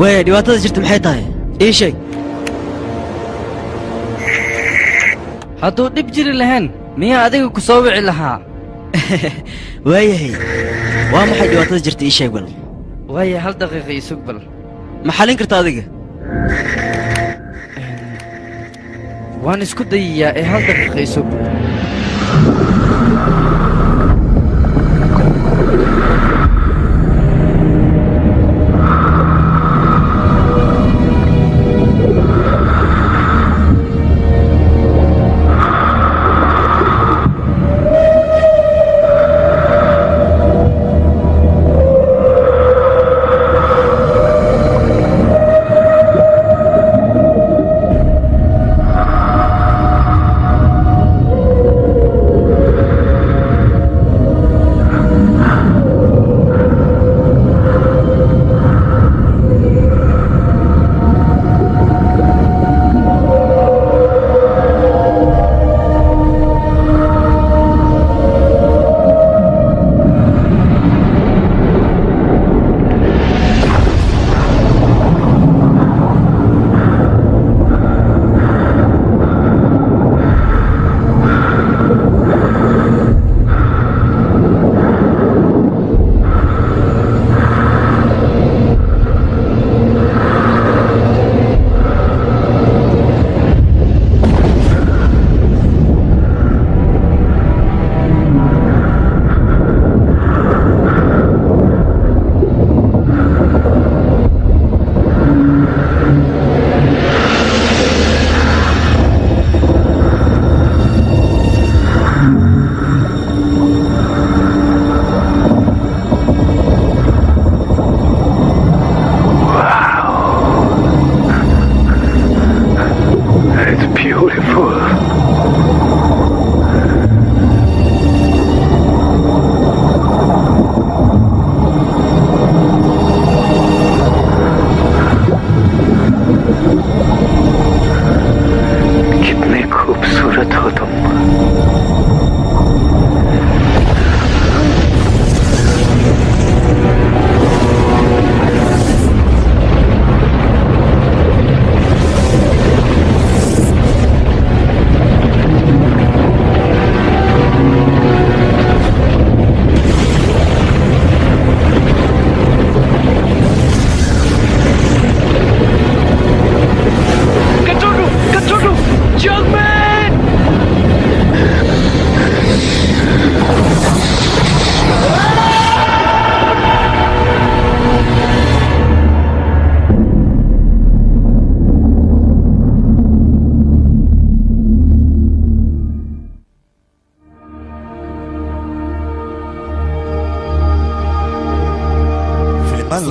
وين ديواتها جرت محيطها اي شيء هادو دب جري لهن ميا اديك كسوبعي لها وهي وما حد ديواتها جرت اي شيء بل وهي هل دقيقة يسوق بل محلين كرت هذيك وانا اسكو ديا اي هل دقيقة يسوق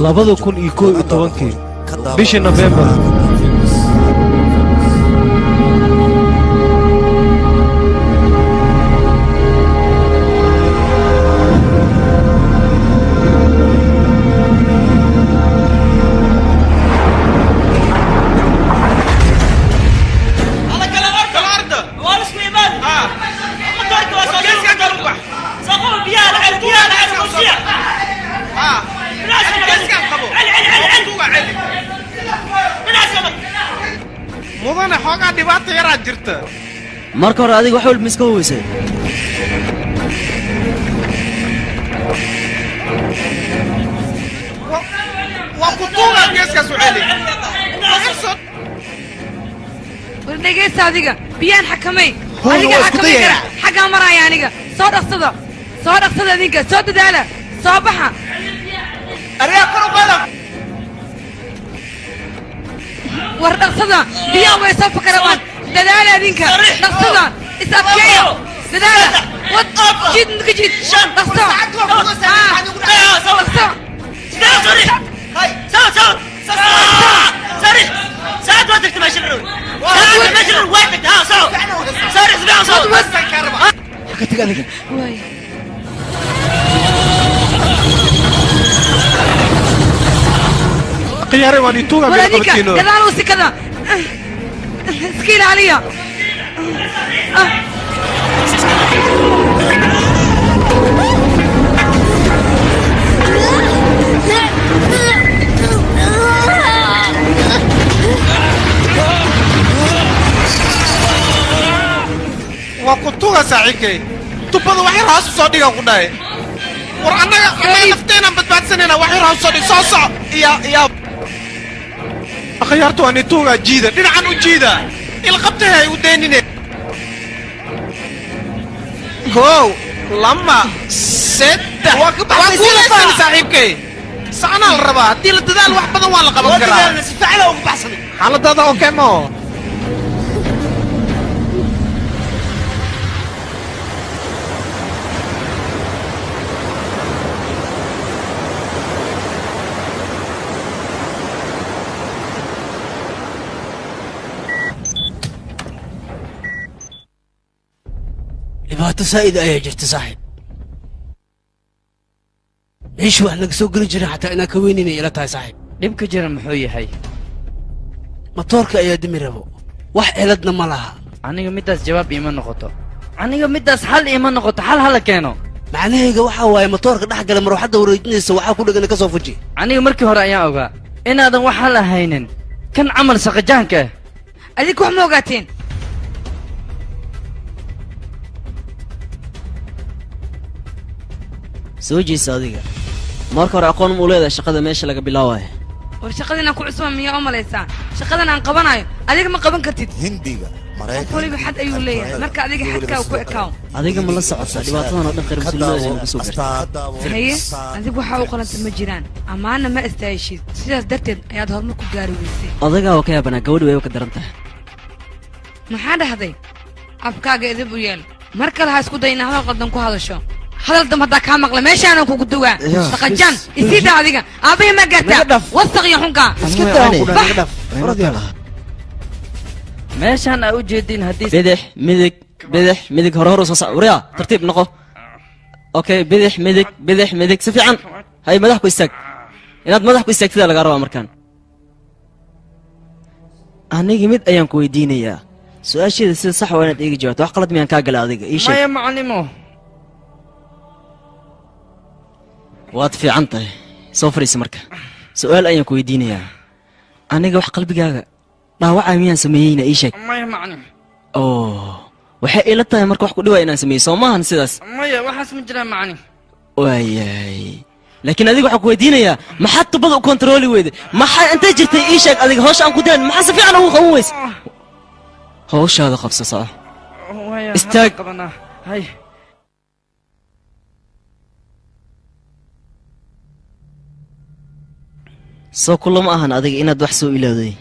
labada kun iyo 11 bishii November مدن حوغا دباتة يرا جرت marka hore adiga wax walba miska huwisay وقطوغا جيسكا سعيلي ورنجيس adiga biyaan xakamay adiga xakamay xaga maraya aniga soo dhaqsada adiga soo dadaala soo baxa ariya karo qadan war dhaqsada biyaa way soo fakaraan dadaala adinka dhaqsada isabkeeyo dadaala wad jid dhaqsada هاي ساري ساعد وقتك تمشي العون ماشي العون وقتك ها ساري اسمع صوت حكيتك عليك واي قياري واني توغا من قبتينو كذا وسي كذا سكين عليا وكنتوها ساعيكي تبضوا وحير هاسو صديقة قداي ورأنا نفتينا بتبات سنين وحير هاسو صديق صوصع يا خيارتو أني توها جيدة دين عنو جيدة القبتها يوديني هو لما ستة وكوليسين صاحبكي سانا الربا دي لددال واحد بدن ولا قبل كرا فعلا وبحصني على دادا اوكي مو dhibaato saa'id ayaa jirta saaxiib ايش wax laga soo gali jiray xataa inaa ka weynina ila tahay saaxiib dhibka jira muxuu yahay matoorka ayaa dimi rabo wax eladna ma laha aniga midaas jawaab iima noqoto aniga midaas xal iima noqoto xal hala keeno macnaheega waxa waaye matoorka dhex gala marwaxadda wareejinaysa waxaa ku dhagan ka soo fuji aniga markii hore ayaan ogaa inaadan wax hal ahaynin kan camal saqajaanka adinku wax ma ogaateen soo jeesa adiga marka hore aqoon mu leedahay shaqada meesha laga bilaawayo war shaqadina ku cusub miyaa u malaysaa shaqadan aan qabanayo adiga ma qaban kartid hindiga waliba xad ayuu leeyahay marka adiga xadkaa ku ekaaw adiga ma la socotaa dhibaatadan oo dhan qeyr muslimiinada inaga soo gaartay haye adigu waxaa u qalanta ma jiraan ammaana ma istaayishid sidaas darteed ayaad horumar ku gaari weysay adagaa oo ka yaabanaa gabadhi wayba ka daran tahay maxaa dhahday afkaaga idib u yeel mar kale ha isku day inaad hadal qaldan ku hadasho hadal dam haddaa kaa maqla meeshaanan kugu dugaa saqajaan isii daa adiga aabbahi ma gaartaa wasaq iyo xunka meeshaan aa u jeedin haddii bidix midig hore hore soo sac wariya tartiib noqo okay bidix midig si fiican hay madax ku istaag inaad madax ku istaagtida laga rabaa markaan aniga mid ayaan ku weydiinayaa su-aasheeda sida sax waa inaad iiga jawaabto wax qalad miyaan kaa gala adiga ii sheeg maya macalimo waad fiican tahay soo fariisa marka su-aal ayaan ku weydiinayaa aniga wax qalbigaaga dhaawacaa miyaan sameeyeyna ii sheeg maya macalin waxay ila tahay marka wax ku dhiwaa inaan sameeyey soo maahan sidaas maya waxaas ma jiraan macalin waayay laakiin adiga waxaan ku weydiinayaa maxaad tubada u kontarooli weyday maxaa intay jirtay ii sheeg adiga hawsha aan ku diran maxaa si fiican ugu qaban weysa hawshaada qabso soco istaag hay soo kulama ahan adiga inaad wax soo ilowday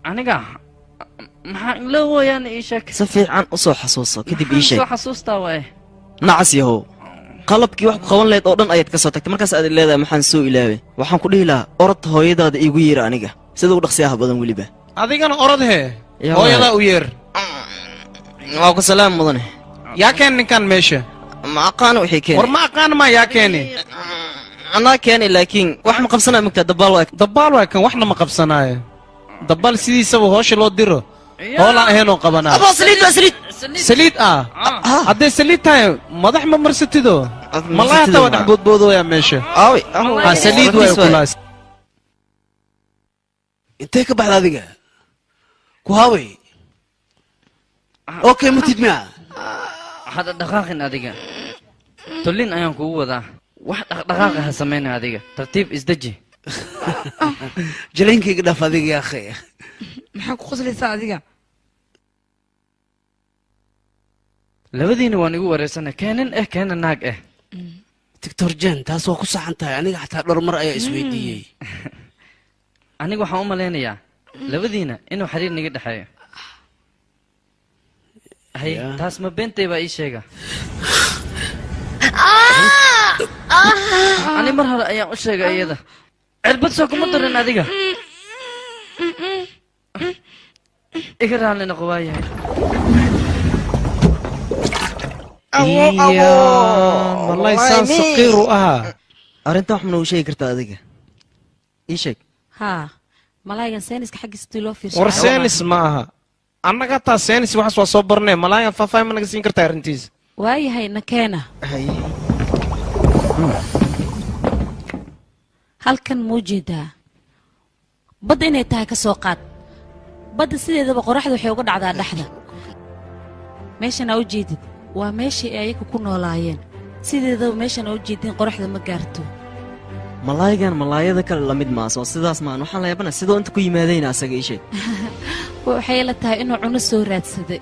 aniga maxaa ila wayaan ii sheeg si fiican u soo xasuuso kadib ii sheeg soo xasuustaa waaye nacas yahow qalabkii wax ku qaban lahayd oo dhan ayaad ka soo tagtay markaas aad leedahay maxaan soo ilaaway waxaan ku dhihi lahaa orod hooyadaada iigu yeera aniga sida u dhaqsiyaha badan weliba adigana orod hee hooyadaa u yeer waa ku salaam mudane yaa keen ninkan meesha ma aqaana wixii keeni war ma aqaan maa yaa keeni anaa keeni laakiin wax ma qabsanaa mugtaa dabaal waa kan waxna ma qabsanaayo dabaal sidiisaba hoosha loo diro hoolaan ahaynoo qabanaa saliid hadday saliid tahay madax ma marsatido malaata waa dhex boodboodooyaa meesha saliid waay kulaas intee ka baxda adiga ku haaway okay matid miya hada dhaqaaqin adiga tolin ayaan kugu wadaa wax dhaqdhaqaaqa ha samayna adiga tartiib isdeji jaliinkayga dhaaf adiga yaa akhay maxaa ku qoslaysaa adiga labadiina waan igu wareersanay keenin keena naag doctor jen taas waa ku saxan tahay aniga xataa dhowr mar ayaa isweydiiyey aniga waxaan u malaynayaa labadiina inuu xiriir naga dhexeeyo hay taas ma beentay baa ii sheega ani mar hore ayaan u sheegay iyada cirbad soo kuma darin adiga iga raalli noqo waayahay wallahi saan saqiiru ahaa arrintan wax ma noogu sheegi kartaa adiga ii sheeg haa malaayigan seeniska xaggiisa loo fiirshay war seenis ma aha annaga taa seenis waxaas waa soo barnay malaayigan faahfaahin ma naga siin kartaa arrintiisa waayahay nakeena halkan muu jeedaa badda inay tahay ka soo qaad badda sideedaba qoraxda waxay uga dhacdaa dhexda meeshana u jeedid waa meeshii ay ayaga ku noolaayeen sideedaba meeshana u jeedin qoraxda ma gaarto malaayigan malaayada kale la mid maaso sidaas maan waxaan la yaabana sidoo inta ku yimaadayna asaga ii sheeg waxay la tahay inuu cuno soo raadsaday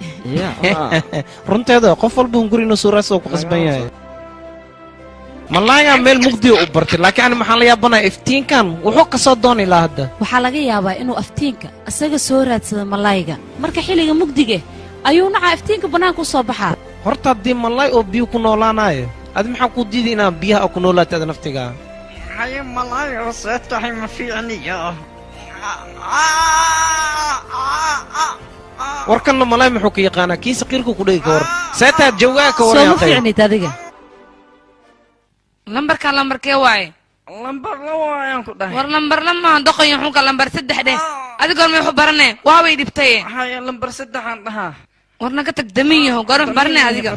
runteeda qof walba hunguri inuu soo raadsado ku qasban yahay malaayigan meel mugdiya u bartay laakiin ani maxaan la yaabanahay iftiinkan wuxuu ka soo dooni lahaa hadda waxaa laga yaabaa inuu aftiinka asaga soo raadsado malaayiga marka xilliga mugdige ayuu nacaa iftiinka bannaanka u soo baxaa horta haddii malaay oo biyo ku noolaanayo adi maxaa kuu diiday inaad biyaha ku noolaatad naftigaa haye malaay oo see tahay ma fiicniyo warkanna malaay muxuu ka yaqaanaa kii saqiirku ku dhigi ka war seetaad jawgaa ka soo ma warayaqay fiicnid adiga lambarkee waaye lambar labo ayaan ku dhahay war lambar lama doqoyo xunka lambar 3 dheh adiga hormay wax barane waabay dhibtay haye lambar 3 aan dhahaa war naga tag damin yahow gaar wax barane adiga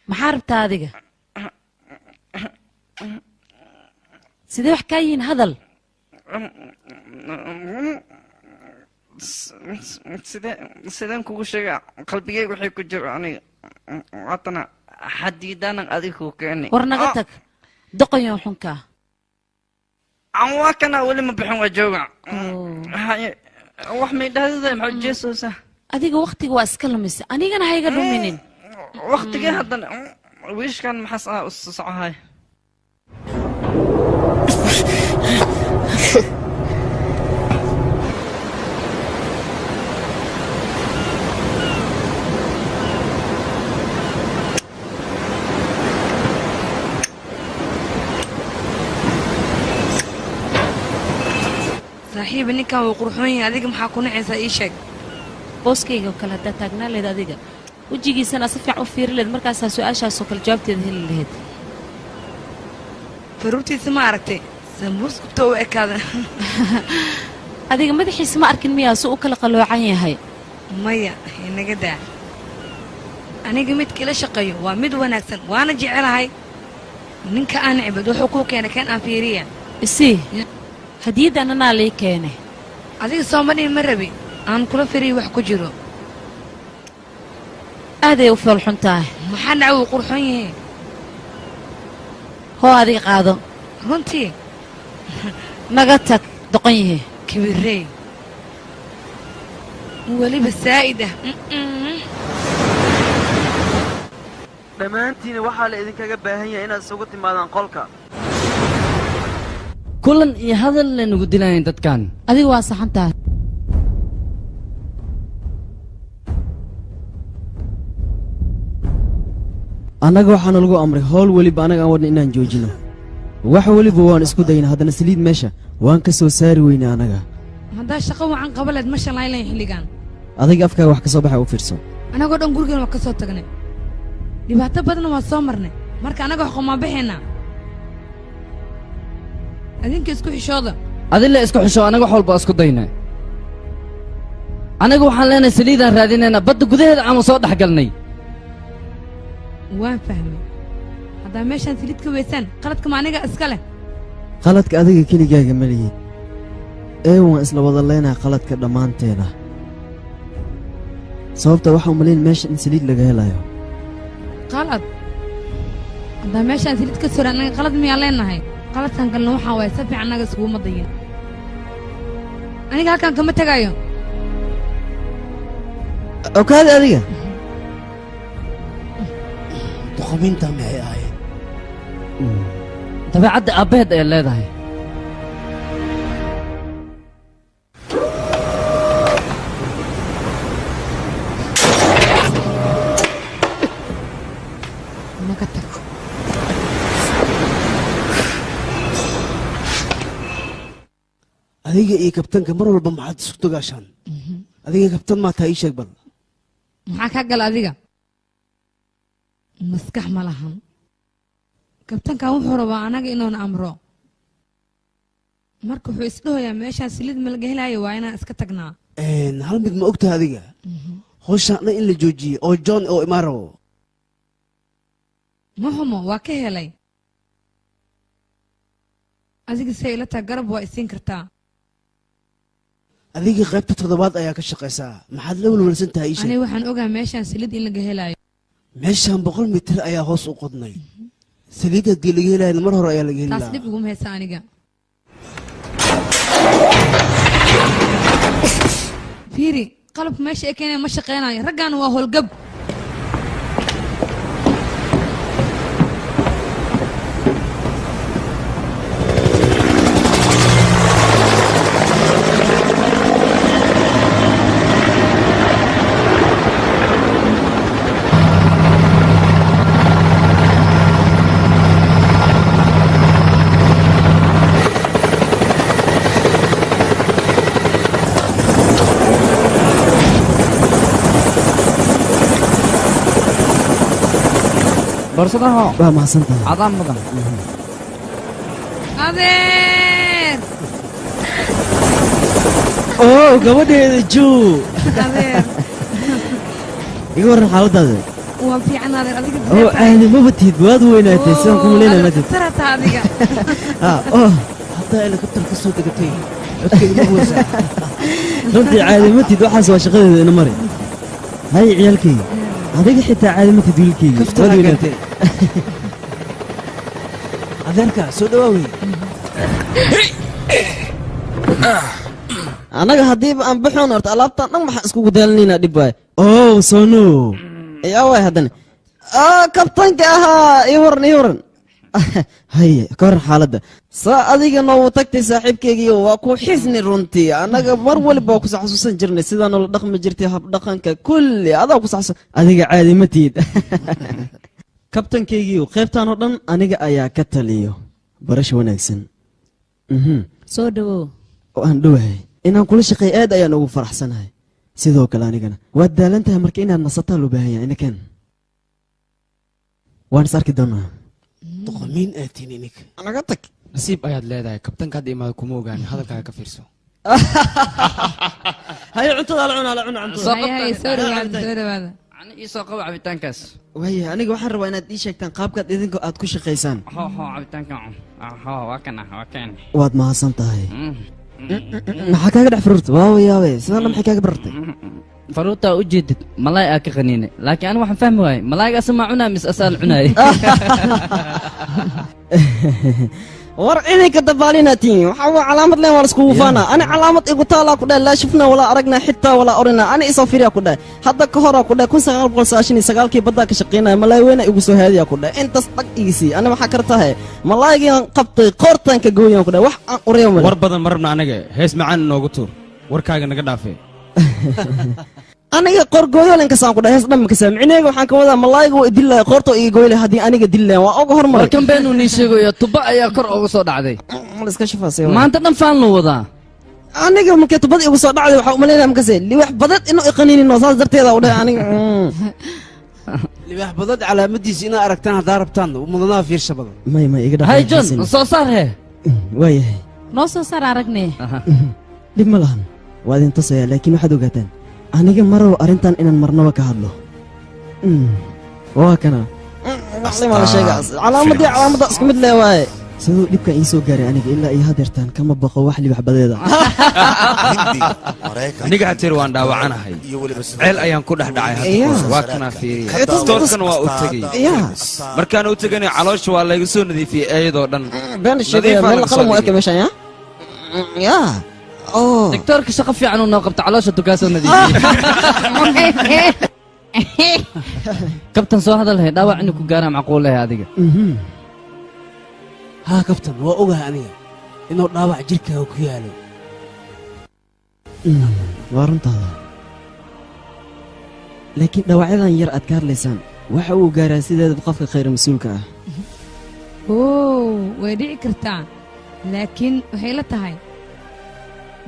maxaa rabtaa adiga sidee wax kaa yihiin hadal sideen kugu sheega qalbigayga waxay ku jiro aniga haddana xadiidaanan adiga ku keenay war naga tag doqoyo xunkaa aan waa kana weli ma bixin waa jooga haye wax may dhahday maxaa jeesoosa adiga waqtiga waa iska lumisay anigana ha iga dhuminin waqtigee haddana wiishkan maxaas ah u socohay saaxiib ninkan wuu qurxoon yahay adiga maxaa ku nacaysaa ii sheeg booskayga oo kale haddaad taagnaa leed adiga wejigiisana si fiican u fiiri leed markaasaa su-aashaasoo kale jawaabteeda heli lahayd faruurtiisa ma aragtay samuus gubta u ekaada adiga madaxiisa ma arkin miyaa si u kala qaloocan yahay maya inaga daa aniga midkii la shaqeeyo waa mid wanaagsan waana jecelahay ninka aan cibad wuxuu kuu keenay kan aan fiiriya isii hadiyaddan anaa lii keenay adiga soomadhiin ma rabi aan kula firiyo wax ku jiro aaday u foolxun tahay maxaa dhaca wuu qurxoon yahay hoo adiga qaado runtii naga tag doqon yahe kibirey weliba saa'id ah dhammaantiina waxaa la idinkaga baahan yahay inaad isugu timaadaan qolka kulan iyo hadal laynagu dilayn dadkan adiga waa saxan tahay annaga waxaana lagu amray howl weliba annaga aan wadna inaan joojino wax weliba waan isku dayna haddana saliid meesha waan ka soo saari weyna annaga haddaa shaqo wacan qabaleed ma shalaylayn xilligan adiga afkaaga wax ka soo baxa u fiirso annagoo dhan gurigan waa ka soo tagnay dhibaato badanna waa soo marnay marka annaga wax qomaa baxaynaa adinka isku xishooda adila isku xisho anaga wax walba isku dayna anaga waxaan leenahay saliidaan raadinaynaa badda gudaheeda aanu soo dhex galnay waan fahmay haddaa meeshaan saliid ka weysaan qaladka ma aniga iska leh qaladka adiga keligaaga ma lihid waan isla wada leenahay qaladka dhammaanteeda sababta waxaa umalayn meesha in saliid laga helayo qalad haddaa meeshaan saliid ka sora annaga qalad miyaa leenahay qaladkan galna waxaa waaye si fiican annaga iskuguma dayin aniga halkan kama tegaayo okaadi adiga duqaminta maxay ahayd dabeecadda aabbaheed ay leedahay naga tag adiga iyo kabtanka mar walba maxaad isku togaashaan adiga kabtan maa taa ii sheeg bal maxaa kaa gala adiga maskax ma lahan kabtankan wuxuu rabaa anaga inuuna amro marka wuxuu isdhahoyaa meeshaan saliid ma laga helaayo waa inaan iska tagnaa hal mid ma ogtahay adiga howshaan dhan in la joojiyey oo john oo imaan rabo ma humo waa ka helay adiga say ila tahay garab waa isiin kartaa adiga qaybta toddobaad ayaa ka shaqaysaa maxaad la walwalsan tahay iisha aniga waxaan ogaa meeshaan saliid in laga helayo meeshaan 100 mitir ayaa hoos u qodnay saliid haddii laga helayo mar hore ayaa laga heli taas lahaa dhib iguma haysa aniga fiiri qalabka meesha ay keeneen ma shaqeynayo raggaana waa howlgab borsadaha waa mahadsantahay cadaan mudan adeer oo gabadheeda joo adeer iga warran xaaladaada waa fiican adeer adiga oo caadi maba tihid waad weynaatay sidaan kuma leynaa madad tarata adiga haddaa helikabtar ka soo degatay codkeeda ma huwaysaa runtii caadi ma tihid waxaas waa shaqadeeda ina mari hay ciyaalkayga adiga xitaa caadi ma tihid wiilkayga waad weynaatay adeerka soo dhawaawey annaga haddiiba aan baxoon horta alaabtaan dhan waxaan iskugu daalinaynaa dhib waay oo sono yaa waay haddana kabtanka ahaa ii waran haye ka warran xaaladda saa adiga noogu tagtay saaxiibkeygiiyo waa ku xisni runtii annaga mar waliba waa kusa xasuusan jirnay sidaa noola dhaqmi jirtay habdhaqanka kulli adaa kusa xasuusan adiga caadi ma tihid kabtankaygiiyo qaybtaan oo dhan aniga ayaa ka taliyo barasha wanaagsan soo dhawow oo aan dhowahay inaan kula shaqeey aad ayaan ugu faraxsanahay sidoo kale anigana waad daalan tahay marka inaad nasataa loo baahan yahay inakan waan is arki doonaa doqomiin aad tihin ininka naga tag nasiib ayaad leedahay kabtanka hadda imaado kuma ogaan hadalkaaga ka fiirso haye cuntada la cunaa la cuna cuntada hay soo dhawaada ani ii soo qabo cabitaankaas waaya aniga waxaan rabaa inaad ii sheegtaan qaabkaad idinka aad ku shaqaysaan ho cabitaankan waa kan waad mahadsan tahay maxaa kaaga dhex fururta waawa yaabe sidaana maxay kaaga barartay faruurtaa u jeedid malaay aa ka qaniinay laakiin ani waxaan fahmi waayey malaaygaas maa cunaa mis asaa la cunaayay war idinka dabaalinatiin waxaa waa calaamad leen waa laiskugu faanaa ani calaamad igu taalaa ku dhahay laa shufnaa walaa aragnaa xitaa walaa orinaa ani isoo firiyaa ku dhahay hadda ka horaa ku dhahay 1999 baddaa ka shaqaynaya malaay weyna igu soo haadiyaa ku dhahay intaas dhag igisii ani waxaa kar tahay malaaygii qabtay qoortaan ka gooyaan ku dhahay wax aan uriyo male war badan ma rabna anaga hees macaan inoogu tuur warkaaga naga dhaafee aniga qorgooyolen kasaan ku dhahay hees dhamma kasaa micneega waxaan ka wadaa malaayga waa idillaya qoortoo iga gooyle haddii aniga dillayan waa oga hormaray warkan beenuu nii sheegayo tuba ayaa kor uga soo dhacday iska shafaasay maanta dhan faan loo wadaa aniga markay tubada igu soo dhacday waxaa umalaynaya makase liwax badad inuu iqaniinino saas darteeda u dhahay aniga libaax badad calaamadiisa inaad aragtaan haddaa rabtaan mudanaha fiirsha badan may iga hay john soo saar hee waayahay noo soo saar aragnee dhib ma lahan waa idin tusayaa laakiin waxaad ogaataan aniga marabo arrintan inaan marnaba ka hadlo waa kana calaamadda isku mid lee waaye siduu dhibkan ii soo gaaray aniga ilaa iyo hadeertaan kama baqo wax libax badeeda aniga hateer waan dhaawacanahay ceel ayaan ku dhex dhacay waa kanaa fiiriya doorkan waa u tegey markaan u tegana caloosha waa layga soo nadiifiyey eeyadoo dhan been sheegaya meel qalam waa eka meeshan ya دكتورك شقف في عنو نوقف تعالوش تكاسو نذيفين كابتن سو هذا الهي داوع انك قانا معقول له هذيك ها كابتن waa ogahay aniga inuu dhaawac jirkaaga ku yaalo waa runtaada laakiin dhaawacyadan yar aad ka hadlaysaan waxa uu gaaraa sideeda qofka khayr mas-uulka ah way dhici kartaa laakiin waxay la tahay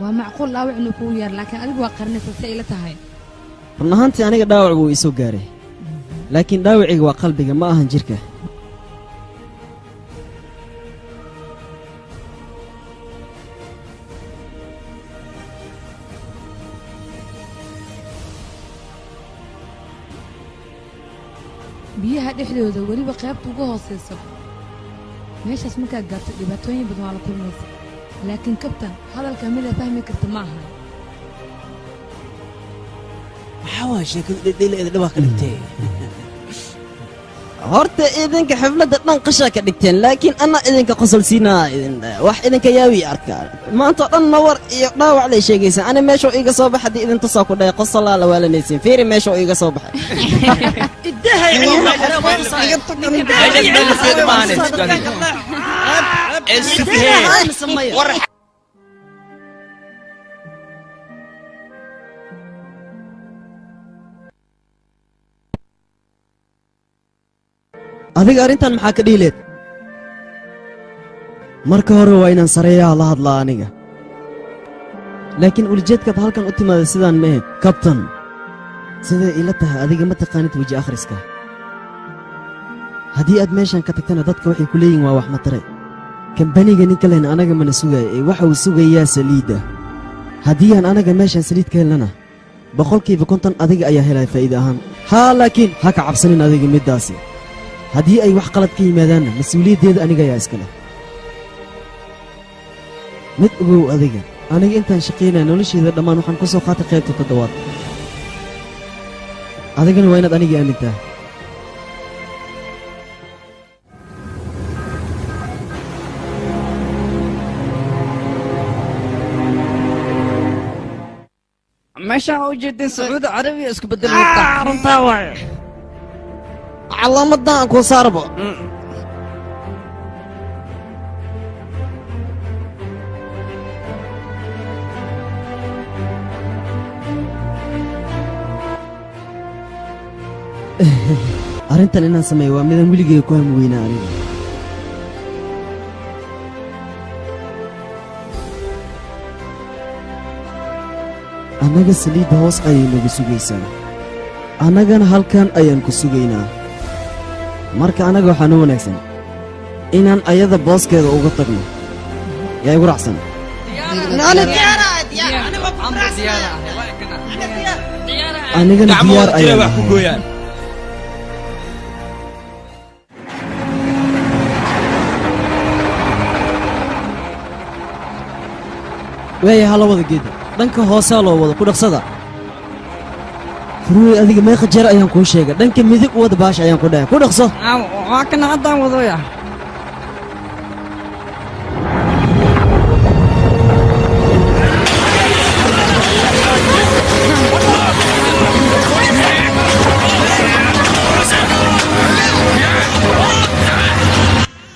waa macquul dhaawac inuu kugu yaar laakiin adigu waa qarnaysa si ay la tahay run ahaantii aniga dhaawac wuu isoo gaaray laakiin dhaawacayga waa qalbiga ma ahan jirka biyaha dhexdooda weliba qaybta ugu hooseyso meeshaas markaad gaarto dhibaatooyin badan waa la kulmaysa laakiin kabtan hadalka mida fahmi karta ma aha maxaa waa sheekada dhedheleeda dhawaa ka dhigtee horta idinka xafladda dhan qashaa ka dhigteen laakiin anna idinka qosol siinaa wax idinka yaawi arkaa maanta dhan nawar iyo dhaawac lay sheegaysaa ani meeshuu iiga soo baxa haddii idin tusaa ku dhahay qosolaa la waalanaysiin fiiri meeshuu iiga soo baxay adiga arrintan maxaa ka dhiileed marka hore waa inaan sareeyaha la hadlaa aniga laakiin ulijeedkaad halkan u timaada sidaan mehe kabtan siday ila tahay adiga ma taqaanid weji akhriska haddii aad meeshan ka tagtana dadka waxay ku leeyihin waa wax matare kambaniga ninka lehna anaga mana sugaaya ee waxa uu sugayaa saliidda haddii aan anaga meeshan saliid ka helnana 50% adiga ayaa helaya faa'iida ahaan haa laakiin ha ka cabsanin adiga middaasi haddii ay wax qalad ka yimaadaanna mas-uuliyaddeeda aniga ayaa iska leh mid ogow adiga aniga intaan shaqaynaya nolosheeda dhammaan waxaan ku soo qaatay qaybta 7 adigana waa inaad aniga aamintaa meeshaan u jeedin sacuudi carabiya isku bedelmata runtaa waaye calaamadan aan kuu saarbo arrintan inaan sameeyo waa midaan weligeyga ku hami weynaa aniga annaga saliidda hoos ayay nagu sugaysaa annagana halkan ayaan ku sugaynaa marka annaga waxaa noo wanaagsan inaan ayada booskeeda uga tagno yaa igu raacsan anigana diyaar ayaan ahay weeye hala wada geeda dhanka hoosaa loo wado ku dhaqsada furwey adiga meeqa jeer ayaan kuu sheegay dhanka midig wada baasha ayaan ku dhahay ku dhaqso waa kana haddaan wadoya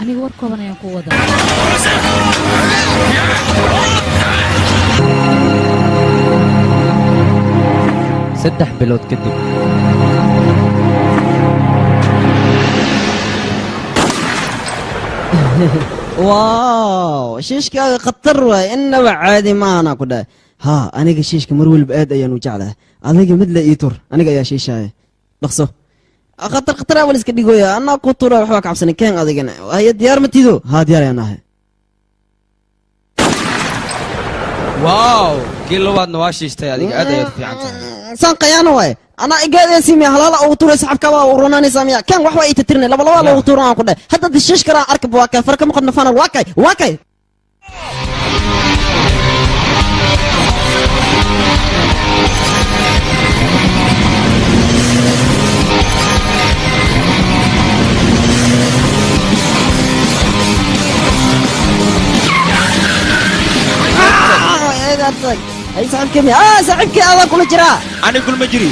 aniga war kooban ayaan ku wadaa 3 bilood kadib waaw shiishkaaga khatar waay innaba caadi maahana ku dhahay haa aniga shiishka mar weliba aad ayaan u jeclahay adiga mid le ii tur aniga ayaa shiishaaya dhaqso khatar khatar awal iska dhigoya anaa ku tura waxbaa ka cabsanay keen adigana haya diyaar ma tido haa diyaar ayaan ahay waaw kii labaadna waa shiishtay adiga aad ayaad fiican tahay saan qayaana waaye anaa igaadaya simiya halaala ugu turay saxabkaabaa u ronaanaysaa miya kan wax waa ii titirnay laba loogu turan aan ku dhahay hadda dishiish karaa arkaba waa kay farka maqadna fanal waa kay ay saxibkii miya saxibkii adaa kula jiraa ani kulma jiri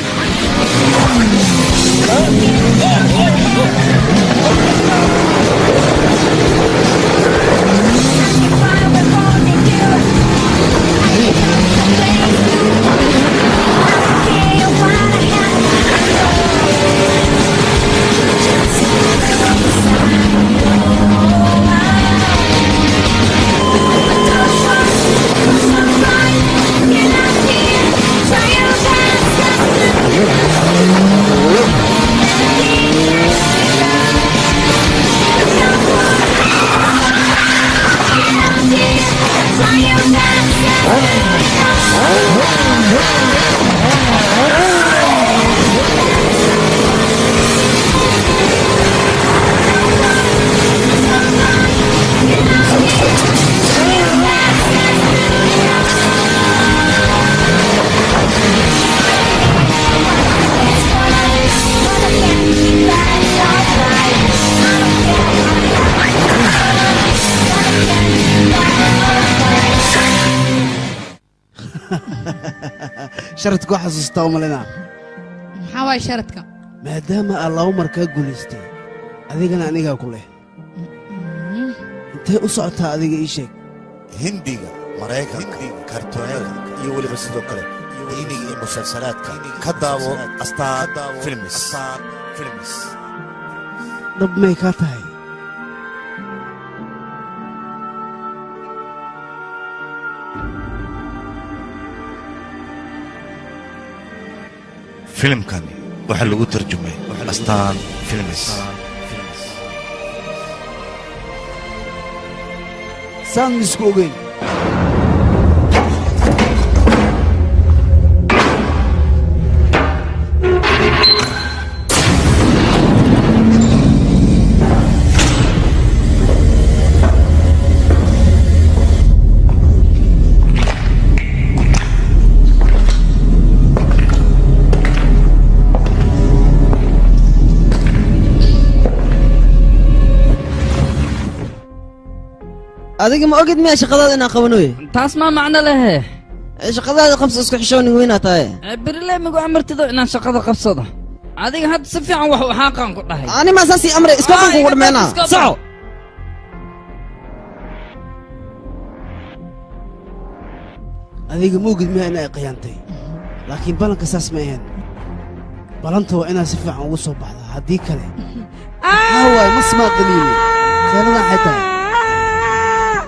sharadka waxaa xasuustaa umalina maxaa waay sharadka maadaama aad laba mar kaa guulaystay adigana anigaa ku leh intee u socotaa adiga ii sheeg hindiga maraykanka kartoonada iyo weliba sidoo kale diiniga iyo musalsalaadka ka daawo astaan filmis dhab may kaa tahay filimkani waxaa lagu tarjumay astaan filmis saan isku ogeyn adiga ma ogid miyaa shaqadaada inaan qabanoy taas maa macno lehe shaqadaada qabso isku xishoonin weynaa tahay beriley migu amartido inaan shaqada qabsado adiga hadda si fiican wax waxaaqaan ku dhahay ani maa saasii amre iskooban kugu dhameynaa soco adiga ma ogid miyaa inay khiyaantay laakiin ballanka saas ma ahayn ballanta waa inaad si fiican ugu soo baxdaa haddii kale maxaa waaye ma smaad daliili seeladan xay tahay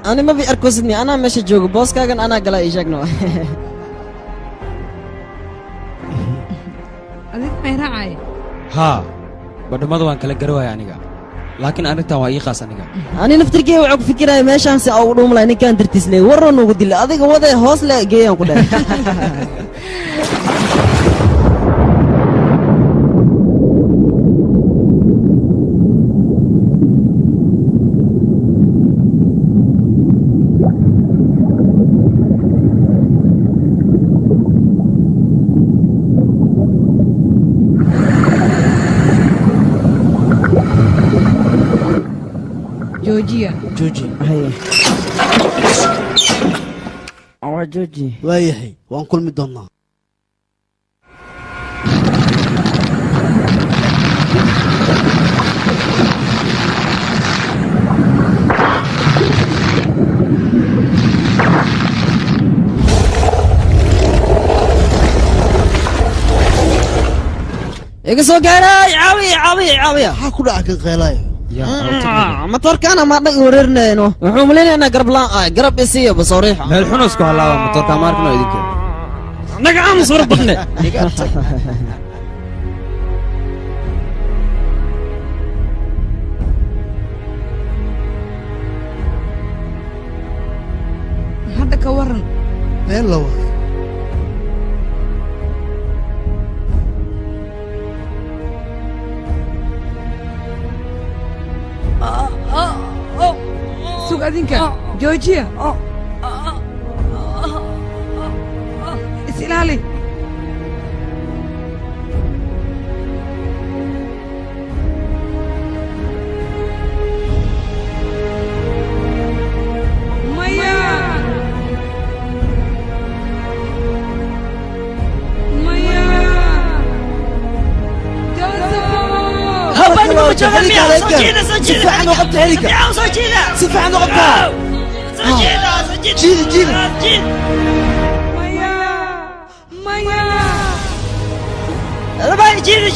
ani ma bi arkosidni anaa meesha joogo booskaagan anaa galaa ii sheegno adig may raacay haa badhamada waan kala garawaaya aniga laakiin arrintan waa ii qaas aniga ani naftirkee waxaa ku fikiraya meeshaan si aa ugu dhuumlay ninkaan dartiisle warra nugu dila adiga wadee hoos le geeyaan ku dhahay joojiya jooji waa jooji waayahay waan kulmi doonnaa iga soo gaaray caawiya maxaa ku dhaca kan qeelaayo motorkaana maa dhag wareerinayno wuxuu malaynaynaa garab isiiyo basooriix meel xun isku halaaba motorka maarkano idinka naga aamus war badne hadda ka waran meel la waay sug adinka joojiya is ilaali maya سفاح نقطة هليكا سفاح نقطة جيدة رباي جيدة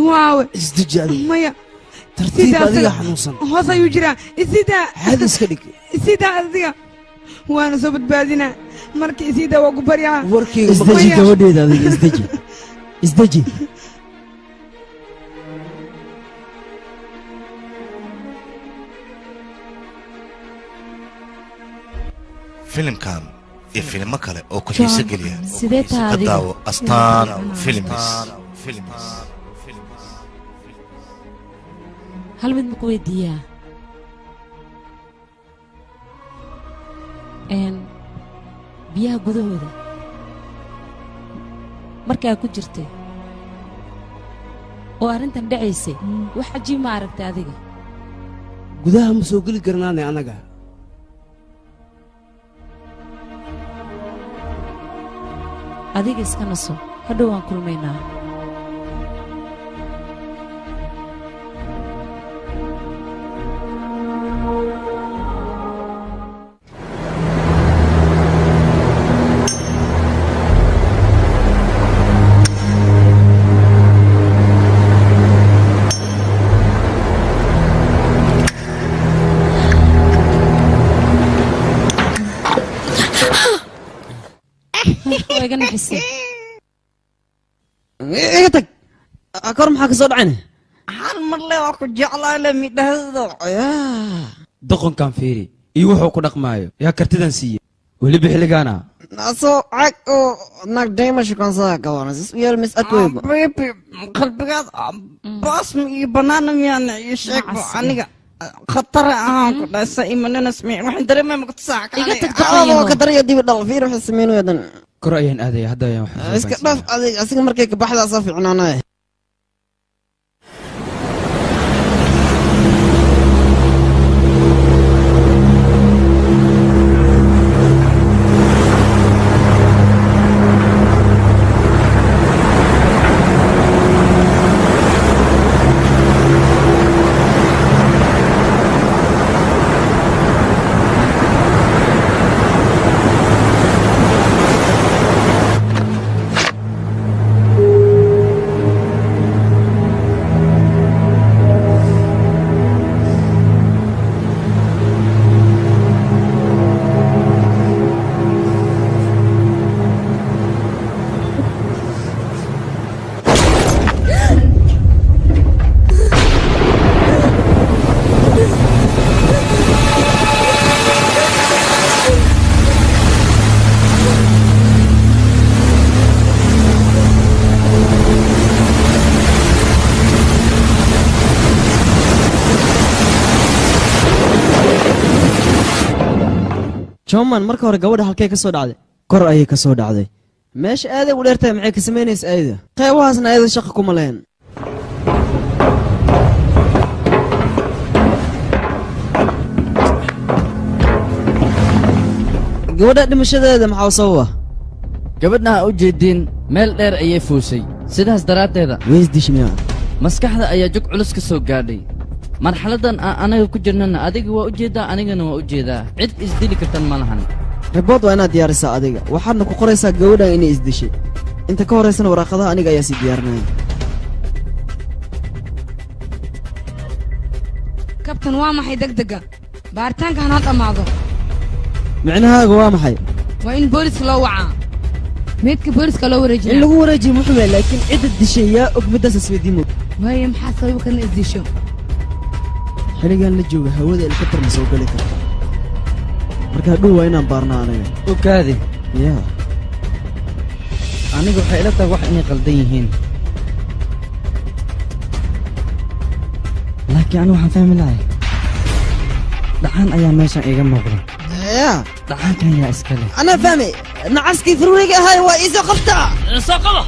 waawe isdeji adiga maya tartiib adiga xanuunsan hoos ayuu jiraa isidaa caadi iska dhig isidaa adiga waana soo badbaadinaa markii isidaa waa ku baryaa warkayga isdeji gabadheeda adiga isdeji isdeji filimkan iyo filimo kale oo ku xiiso geliya sidee tahay ka adiga daawo astaan films hal mid ma ku weydiiyaa biyaha gudahooda markaa ku jirtay oo arrintan dhacaysay wax cajiib ma aragtay adiga gudaha ma soo geli karnaane anaga adiga iska naso hadhow waan kulmaynaa iga naxisay iga tag kor maxaa ka soo dhacayna hal mar le waa ku jeclaa le midhahdo doqonkan fiiri iyo wuxuu ku dhaqmaayo yaa kartidan siiye weliba xilligaana naso cag oo nagdayma shukansaa kawana sis uyeel mis adweyba bibi qalbigaad baasmi iyo banaana miyaana iyo sheegbo aniga khatara ahaan ku dhasa imanana smi waxaan dareemay ma kutusaa iga tag oo ka daraya dibi dhal fiir waxay sameeyeen dan kor ayaan aadaya hadda ayaan wax iska dhaf adiga asiga markay ka baxdaa soo fiicnaanay jooman marka hore gabadha halkee ka soo dhacday kor ayay ka soo dhacday meesha aaday u dheertahay maxay ka samaynaysa ayada qeybahaasna ayada shaqa kuma lehen gabadha dhimashadeeda maxaa u sababa gabadha ha u jeediin meel dheer ayay fuushay sidaas daraaddeeda weysdishmiya maskaxda ayaa jug culus ka soo gaadhay marxaladdan aan anaga ku jirnana adiga waa u jeeddaa anigana waa u jeedaa cid isdili kartan ma lahan ribood waa inaad diyaarisaa adiga waxaadna ku qoraysaa gabadhan inay isdishay inta ka horaysana waraaqadaha aniga ayaa sii diyaarinaya kabtan waa maxay degdega baaritaanka hanoo dhammaado micnahaaga waa maxay waa in booliska loo wacaa meydka booliska loo wareejina in lagu wareejiyo muxuu yahay laakiin cidda dishay yaa og middaas isweydiimo waaye maxaa sababa kana isdisho xilligan la jooga hawada ilkatar ma soo geli karta marka hadhow waa inaan baarnaa aniga ogaadi yaa aniga waxay ila tahay wax inay qaldan yihiin laakiin anigu waxaan fahmi lahay dhaxaan ayaa meeshan iiga muuqda yaa dhaxaankan yaa iska leh anaa fahmay nacaskii furweyga ahay waa iisoo qabtaa soo qaba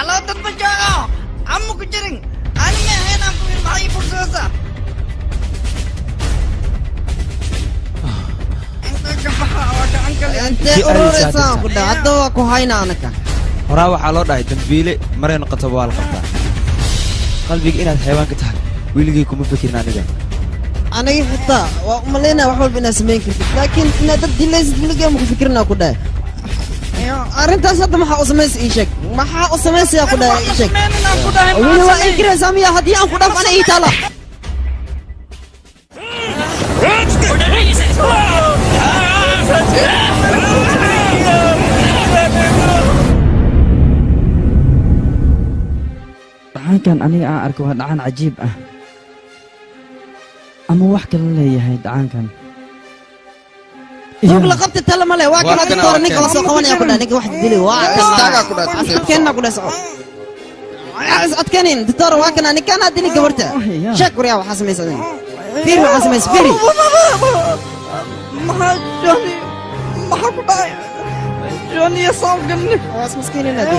aloo dad ma joogo amma ku jirin aniga ahaynaan ku maxay fursadasa intee ururaysaan ku dha hadda waa ku hayna anaka horaa waxaa loo dhahay dambiile maray noqotaba waa la qabtaa qalbiga inaad xayawaanka tahay weligay kuma fikirin aniga aniga xitaa waa umalaynaa wax walba inaad samayn kartid laakiin inaad dad dilaysid weligay ma ku fikirnaa ku dhahay arrintaas hadda maxaa u samaysa ii sheeg maxaa u samaysayaa ku dhahay ii sheeg weli waa inkiraysaa miya haddii aan ku dhaaf ana ii taala dhacaankan aniga aan arko waa dhacaan cajiib ah ama wax kala leeyahay dhacaankan توب لقبت تلا ماله واكل دكتور نيك ولا سو قواني اكو نيك واحد دلي واكل اكو كان اكو دسو اتكنين دكتور واكل انا كان ادني قبرته شكر يا حسن سيدي فيري حسن فيري ما جوني ما حباي جوني يصوقني واس مسكين نادي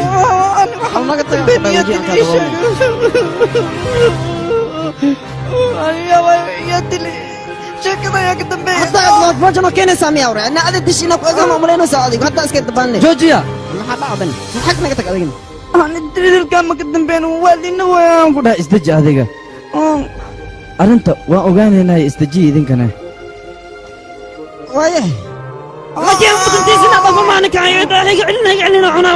انا قلت بنيتي يا دلي شكرا يا قدام بيه حتى ما جمع كين سامي اوري انا عاد دشينا كو اغا ماملينو سعودي حتى اسكت باني جوجيا ما حد عدن حقنا قتك ادين انا دليل كان ما قدام بين والدينا وين لا استجي adiga arinta waan ogaanaynaa istaji idinkana waaye laakiin mudantiisina ma fahmaan ka ayada aniga cilina cunaa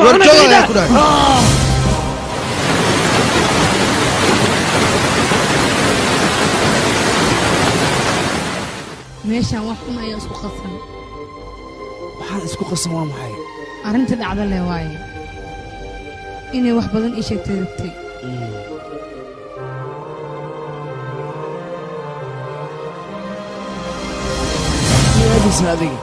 meeshaan wax un ayaa isku qasan waxaan isku qasan waa maxay arrinta dhacda leh waaye inay wax badan ii sheegtay rabtay yaadis adiga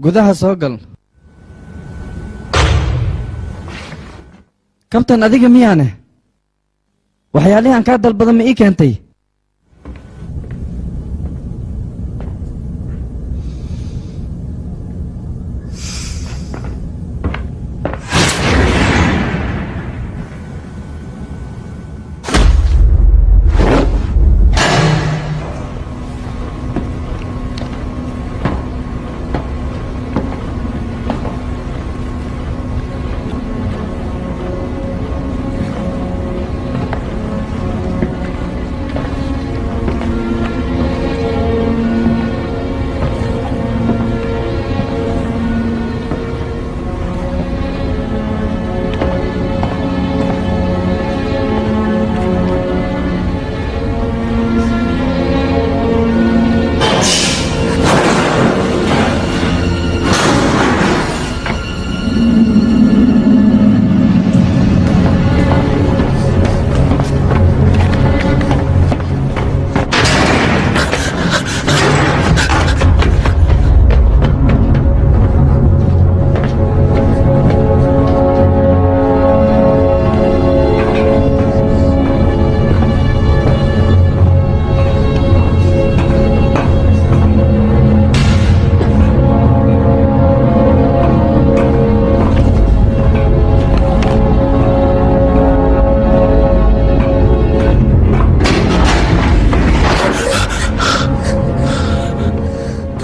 gudaha soo gal kabtan adiga miyaane waxyaalihii aan kaa dalbada ma ii keentay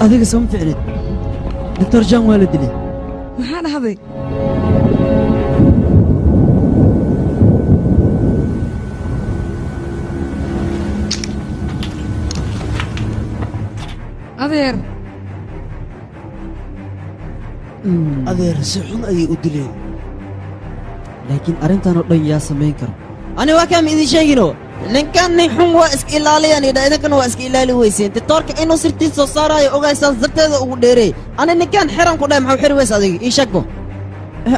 adiga soo ficnid دكتور جان والد لي maxaa dhahday adeer adeer si xun ayay u dileen laakiin arrintan oo dhan yaa samayn karo ani waa kaam idin sheegino ninkan nin xun waa iska ilaaliyaan idha idinkana waa iska ilaali weyseen ditoorka inuu sirtiis soo saaraayo ogaysaas darteeda ugu dheereey ani ninkan xiran ku dhahay maxuu xiri weys adiga ii sheegbo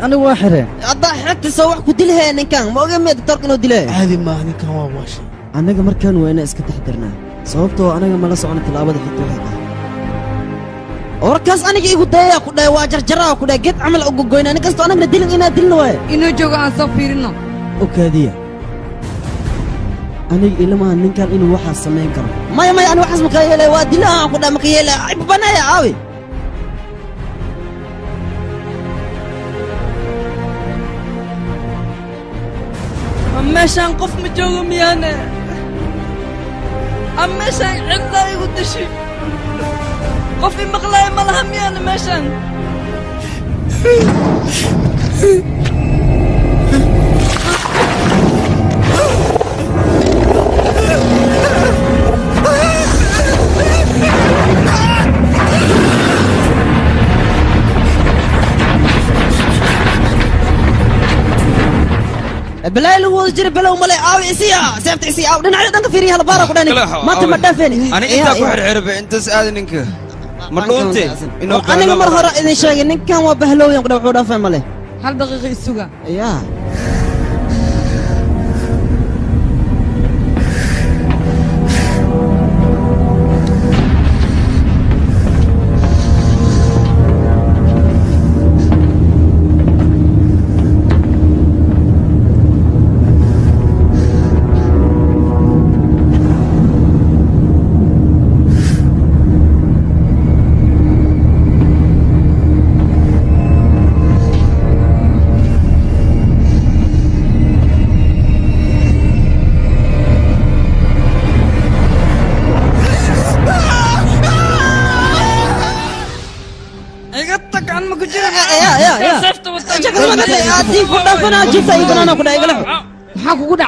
anigu waa xireen haddaa xigtiisa wax ku dilahaya ninkan ma oga miya ditoorka inuu dilaya caadi maaha ninkan waa waashay annaga markaan waa inaan iska taxdirnaa sababtoo anaga mala socona tallaabada xigta waxay tahay warkaas aniga igu dayayaa ku dhahay waa jarjaraa ku dhahay geed camal ugu goynaa nin kastoo annagna dilin inaa dilna waaye inuu joogo aan soo fiirino okaadiya aniga ilamaha ninkan inuu waxaas samayn karo maya ani waxaas maka yeelay waa dilaha aan ku dhahay maka yeelay banaya caawi meeshaan qof ma joogo miyaane meeshaan cidlaa igu dashi qof i maqlaaya ma laha miyaane meeshaan بلاي لو وجري بلاو ملي عاوي اسيا سيفت اسيا او دنا دنك فيري هلا بارك دني ما تم دافني انا انت ku xirxirba inta saad ninka ma dhuunte inoo aniga mar hore idin sheegay ninkan waa bahlooyin qodhow wuxuu dhaafay male hal daqiiqo isuga yaa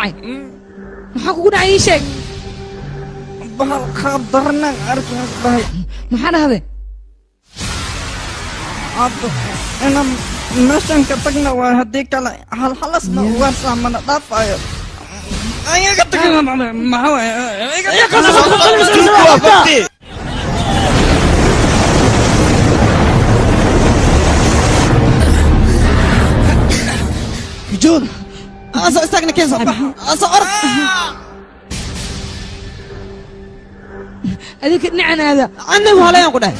maxaa kugu dhacay ii sheeg bahalkaa darnaan arkaan dhahay maxaa dhahday hadda inaan meeshan ka tagna waa haddii kale halhalasna ugaarsaa mana dhaafayo ayaga tagna maxaa waaye جون استغنى كيف صاحبي أرض هذيك النعن هذا عنه ولا ينقل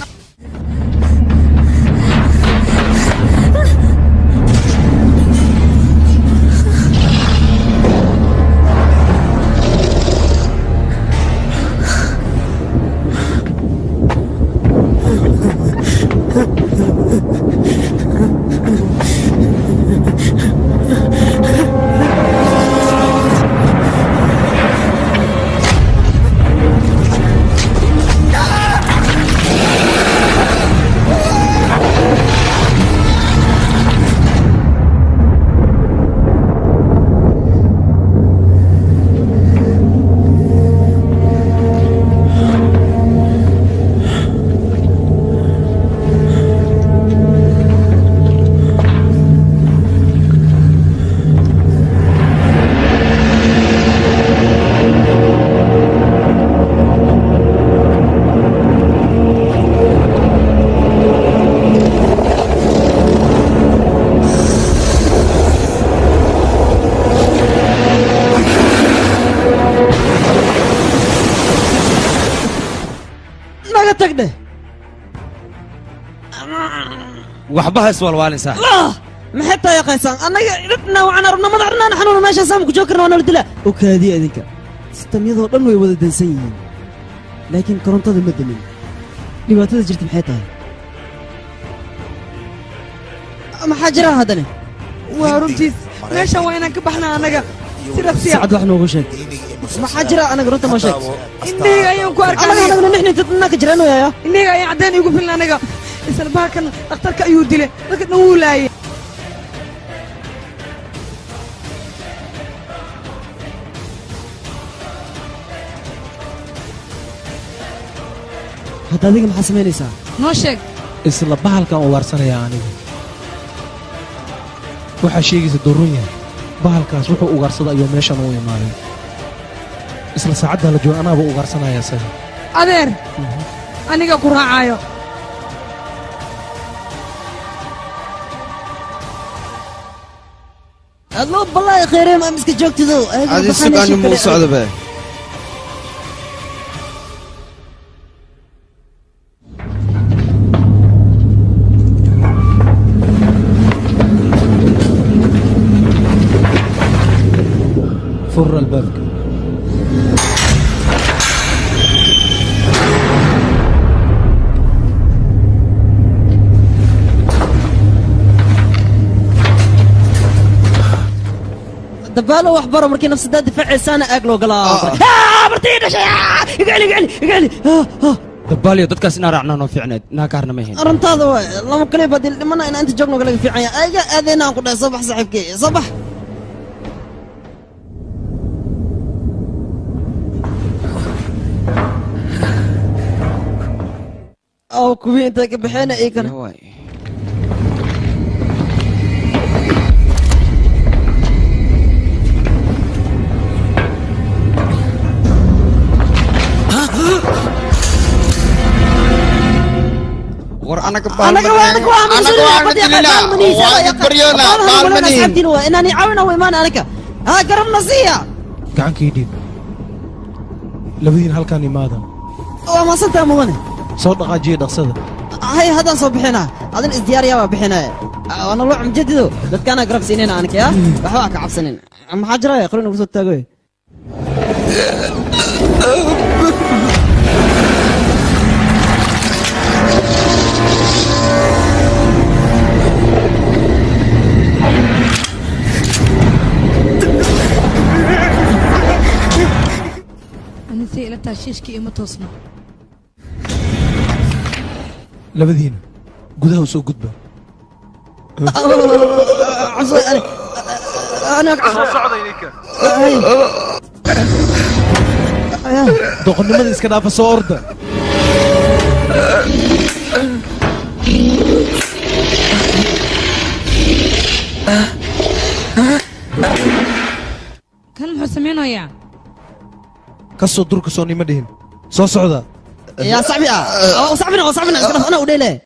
waxba iswalwaalin sax ما حتى يا قيسان أنا ربنا وعنا ربنا ما ضرنا نحن وما شاسامك جوكرنا وانا ولد لا وكادي أذنك ستم يظهر لأنه يولد دنسيين لكن كرنت هذا مدني لبعتها جرت بحياتها ما حاجرها هذا ورنتيس ليش وينك بحنا أنا سيرفسي سعد وحنا وغشك ما حاجرها أنا قرنت ما شك إني أيام كوارك أنا نحن تتناك جرانو يا إني أيام عداني يقول لنا أنا السلبها كان أختارك أيودي له لكن نقول هذا ذيك محسمين إنسان نوشك isla bahalkan u waarsanayaa anigu waxaa sheegaysa durunya bahalkaas wuxuu ugaarsada ayuu meeshan u imaaday isla saacadda la jooga anaaba ugaarsanaya isaga adeer aniga ku raacayo adlo ballaahi khayreem am iska joogtido adi sugaani muu socdo be فر الباب دبالة وحبرة مركي نفس ده دفاع لسانة أقلو قلا برتينا شيء اقعلي دبالي dadkaas inaan raacnaa noo fiicneed inaa ka harna ma ahayn arrintaada waay lama kale badil dhimana in inta joogno kala fiican yahay ayaga aadeenaan ku dhahay sabax saaxiibkay sabax أو كوي أنت كبحنا إيه كنا war anaga inaan caawina way maan anaga ha garabna siiya gacankii dhiib labadiin halkaan imaada waa maasantaa mudane soo dhaqaajiya dhaqsada hay haddaan soo bixinaa adin isdiyaariyaa waa bixinaya waana loo camjadido dadkaana garab siinayna anaka ya waxba ka cabsanin maxaa jiraya qalin ugu soo taagoy أنا إلى تاشيشكي إما توصنا labadiina gudaha u soo gudba doqonnimada iska dhaafa soo orda كان محسمين ويا kasoo durka soo nima dhihin soo socda يا صاحبي صاحبنا انا وديله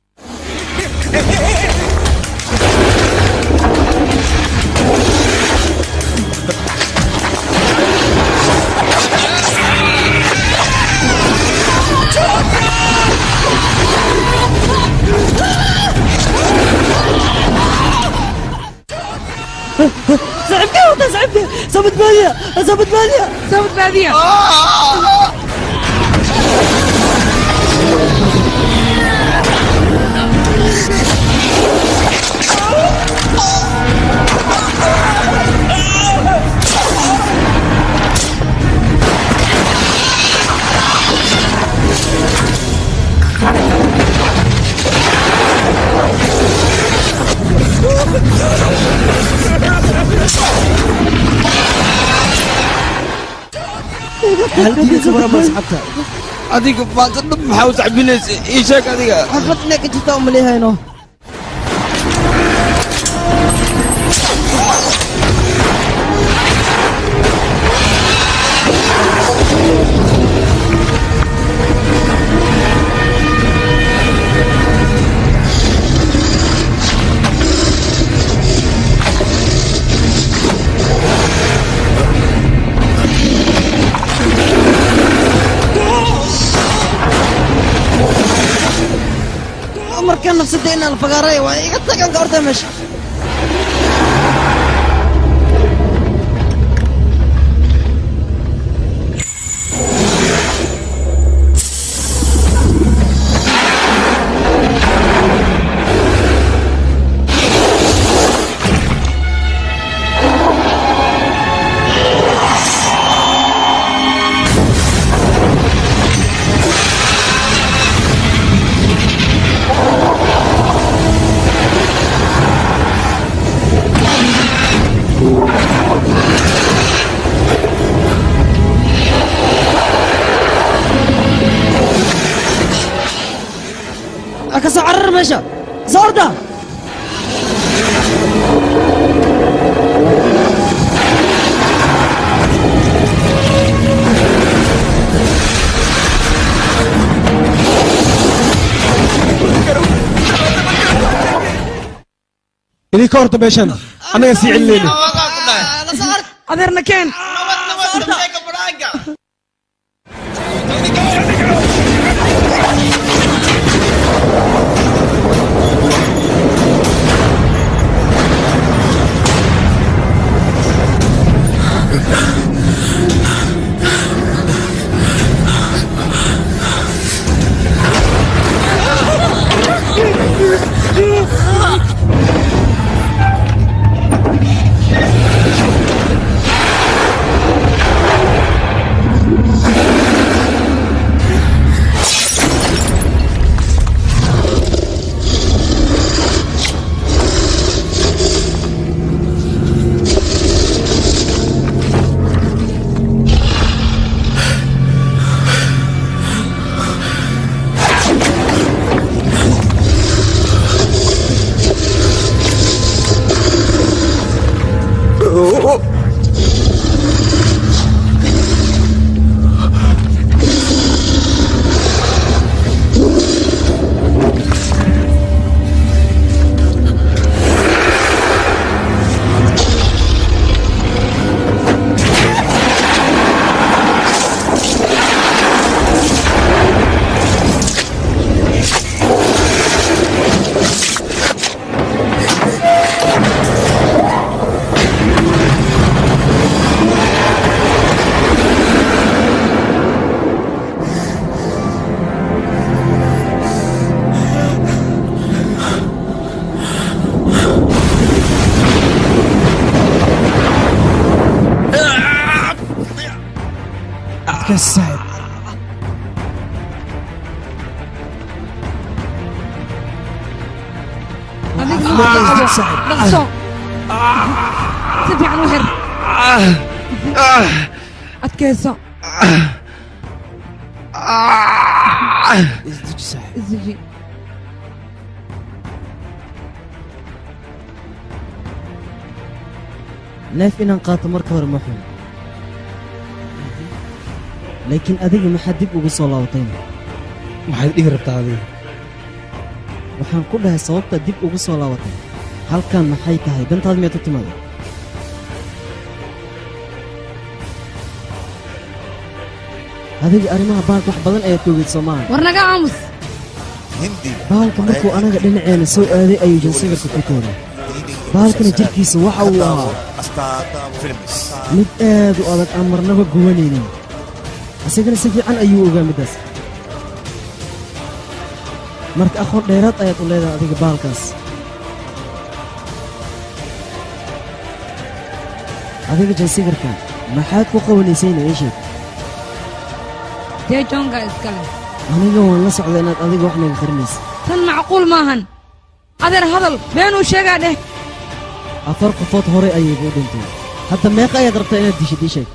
صاحبي ثبت بادية adiga maanta dhab maxaa u sacbinaysa ii sheeg adiga xaflad inay ka jirta uma leehayno markaan nafsadda inaan fagaaray waa iga tagan ka horta meesha كسر عرر ماشا زوردا إني كورت بيشان أنا يسيع الليل adeerna keen السعد dhaqso si fiican u xir adkayso isdeji saaxib isdeji neef inaan qaato marka hore ma xun laakiin adiga maxaad dib ugu soo laabatayna maxaad dhihi rabtaa adiga waxaan ku dhahay sababta dib ugu soo laabatay halkan maxay tahay dantaad miyaad u timaada adiga arrimaha bahalka wax badan ayaad toogid soomaali war naga aamus bahalka markuu anaga dhinaceena soo aaday ayuu jansigarka ku tooray bahalkana jirkiisa waxa uu ahaa mid aad u adag aan marnaba guwanaynin isagana si fiican ayuu ogaa middaas marka aqoon dheeraad ayaad u leedahay adiga bahalkaas adiga jansigarka maxaad ku qabanaysayna ii sheeg dee joonga iskale aniga waan la socda inaad adiga wax naga qarinaysa tan macquul maahan adeer hadal beenuu sheegaa dheh 4 qofood hore ayay u dhintay hadda meeqa ayaad rabtaa inaad dishid ii sheeg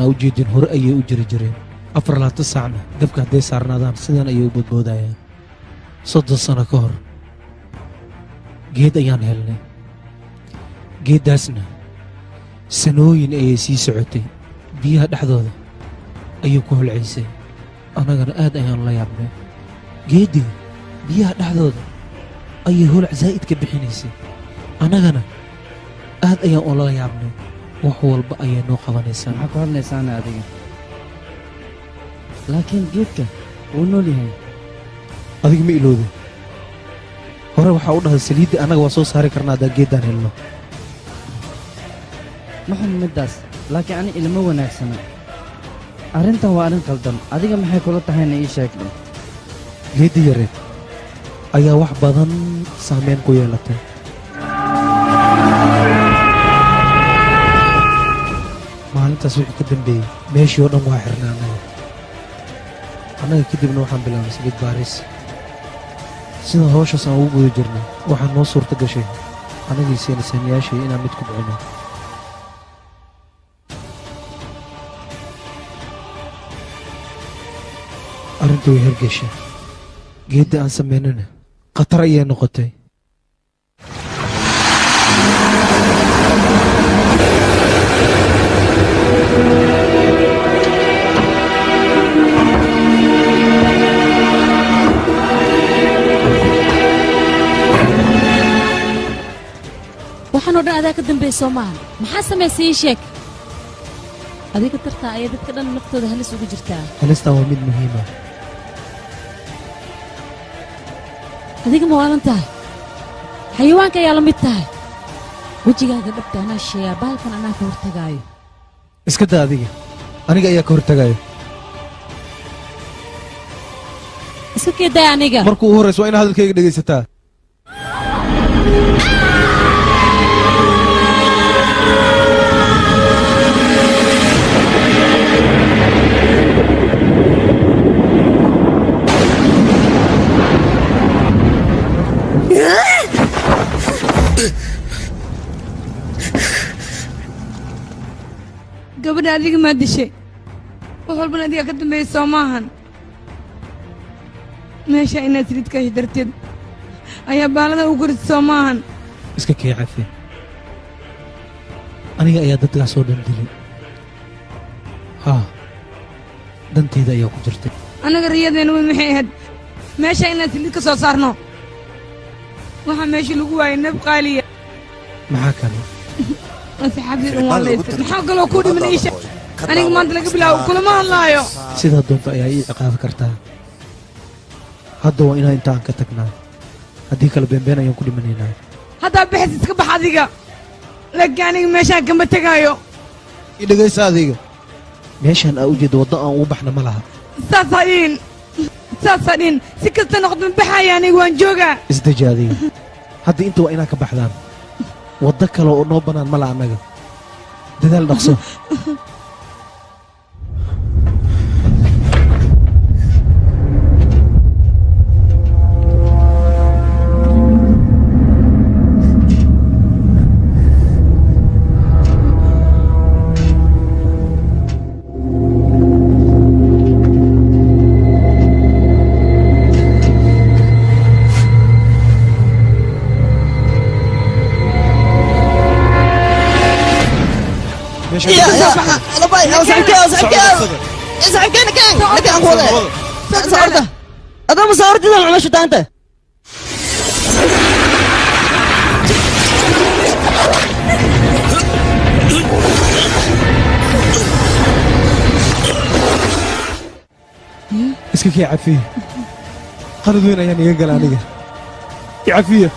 ujeedin hore ayay u jiri jireen 4 saacna dabka hadday saarnaadaan sidaan ayay u badboodayaan 30 sano ka hor geed ayaan helnay geeddaasna sanooyin ayay sii socotay biyaha dhexdooda ayuu ku holcaysay annagana aad ayaan la yaabnay geeddiga biyaha dhexdooda ayay holac zaa'id ka bixinaysay annagana aad ayaan ula yaabnay wax walba ayay noo qabanaysaa maxaa ku hadlaysaana adiga laakiin geedka wuu nool yahay adiga ma ilooda hore waxaa u dhahay saliidda annaga waa soo saari karnaa haddaan geeddaan helno ma xun middaas laakiin ani ilmo wanaagsana arrintan waa arrin qaldan adiga maxay kula tahayna ii sheegdhe geeddi yareed ayaa wax badan saamayn ku yeelatay maalintaas wixii ka dambeeyey meeshii oo dhan waa xirnaanaya annaga kadibna waxaan bilaabnay saliid baaris sida hawshaas aan ugu guda jirnay waxaa noo suurta gashay anagii seenisaaniyaashii inaan mid ku dhicino arrinta way hergeshay geedda aan samaynana khatar ayay noqotay waxaan oo dhan adaa ka dambeeya soo maaha maxaa samaysay ii sheeg adiga tartaa ayaa dadka dhan naftooda halis ugu jirtaa halistan waa mid muhiima adiga ma waalan tahay xayawaanka ayaa la mid tahay wejigaaga dhabta anaa sheeyaa bahalkan anaa ka hortagaayo iska daa aniga ayaa ka hortagaayo iska keedaa aniga markuu u horrayso waa inaad hadalkayga dhegaysataa gabadha adiga maa dishay wax walbana adiga ka dambeeya soo maahan meesha inaad saliid ka hesho darteed ayaa baalada u gorisa soo maahan iska kee cafi aniga ayaa dadkaas oo dhan dilay haa danteyda ayaa ku jirtay annaga riyadeena weyn maxay ahayd meesha inaan saliid ka soo saarno waxaa meesha lagu waayay nab qaaliya maxaa kale asxaabtii dhan waa leysay maxaa kaloo ku dhiman iisha aniga maanta laga bilaabo kulama hadlaayo sidaa doonta ayaa ii ciqaabi kartaa hadda waa inaan intaan ka tagnaa haddii kale beenbeen ayaan ku dhimanaynaa haddaa bixis iska bax adiga laakiin aniga meeshaan kama tegaayo i dhegaysa adiga meeshaan aa u jeeda waddo aan ugu baxna ma laha saasaa dhihin si kasta noqdon baxaya aniga waan joogaa isdeji adiga hadda inta waa inaan ka baxdaan waddo kale oo noo bannaan ma la annaga dadaal dhaqso هذا مصارت إذا ما عمشت أنت اسكك يا عفية قرض وين يعني يقل عنك يا عفية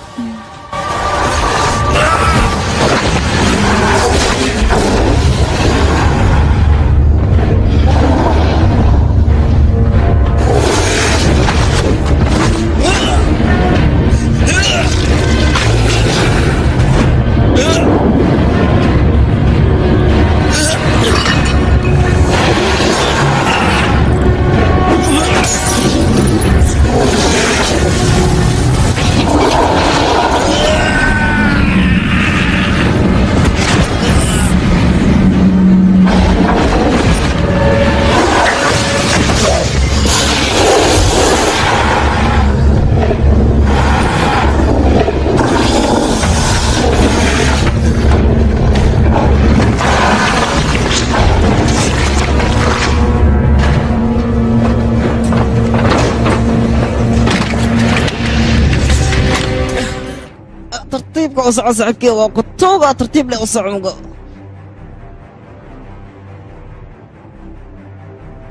وصع صعبك وقطوبة ترتيب لي وصعوقة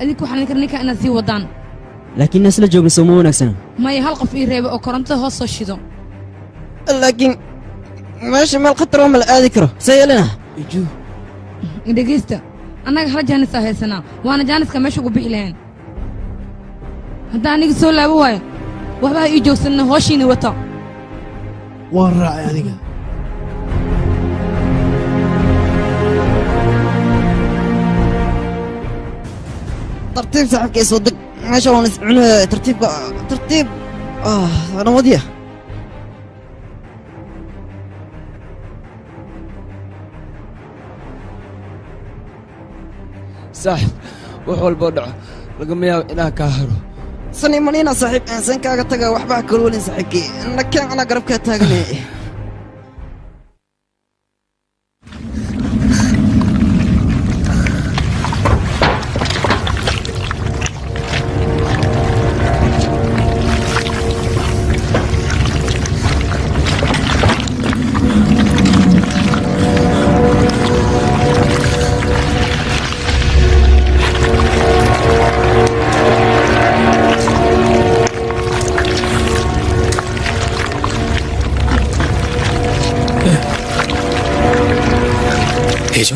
أديك وحنا نكرنيك أنا سي ودان لكن الناس اللي جوجن يسمونه نفسنا ما يهلق في ريبة أو كرنته هوس الشيطان لكن ماشي ما القطر وما الأذكره سيلنا يجو دقيستا أنا هلا جانسة هاي سنة وأنا جانس كمشي قبيلين هدا أنا قصور لأبوها وحبها يجو سنة هوشيني وطا والرأي أديك ترتيب صاحبك يصدق ماشي هو نسمعنا ترتيب أنا ماضية saaxib wax walba dhaco lagama yaabo inaan kaa haro sani manina saaxiib insan kaaga taga waxba kalwalin saaxiibkii nakeen ana garabka taagnay 대죠?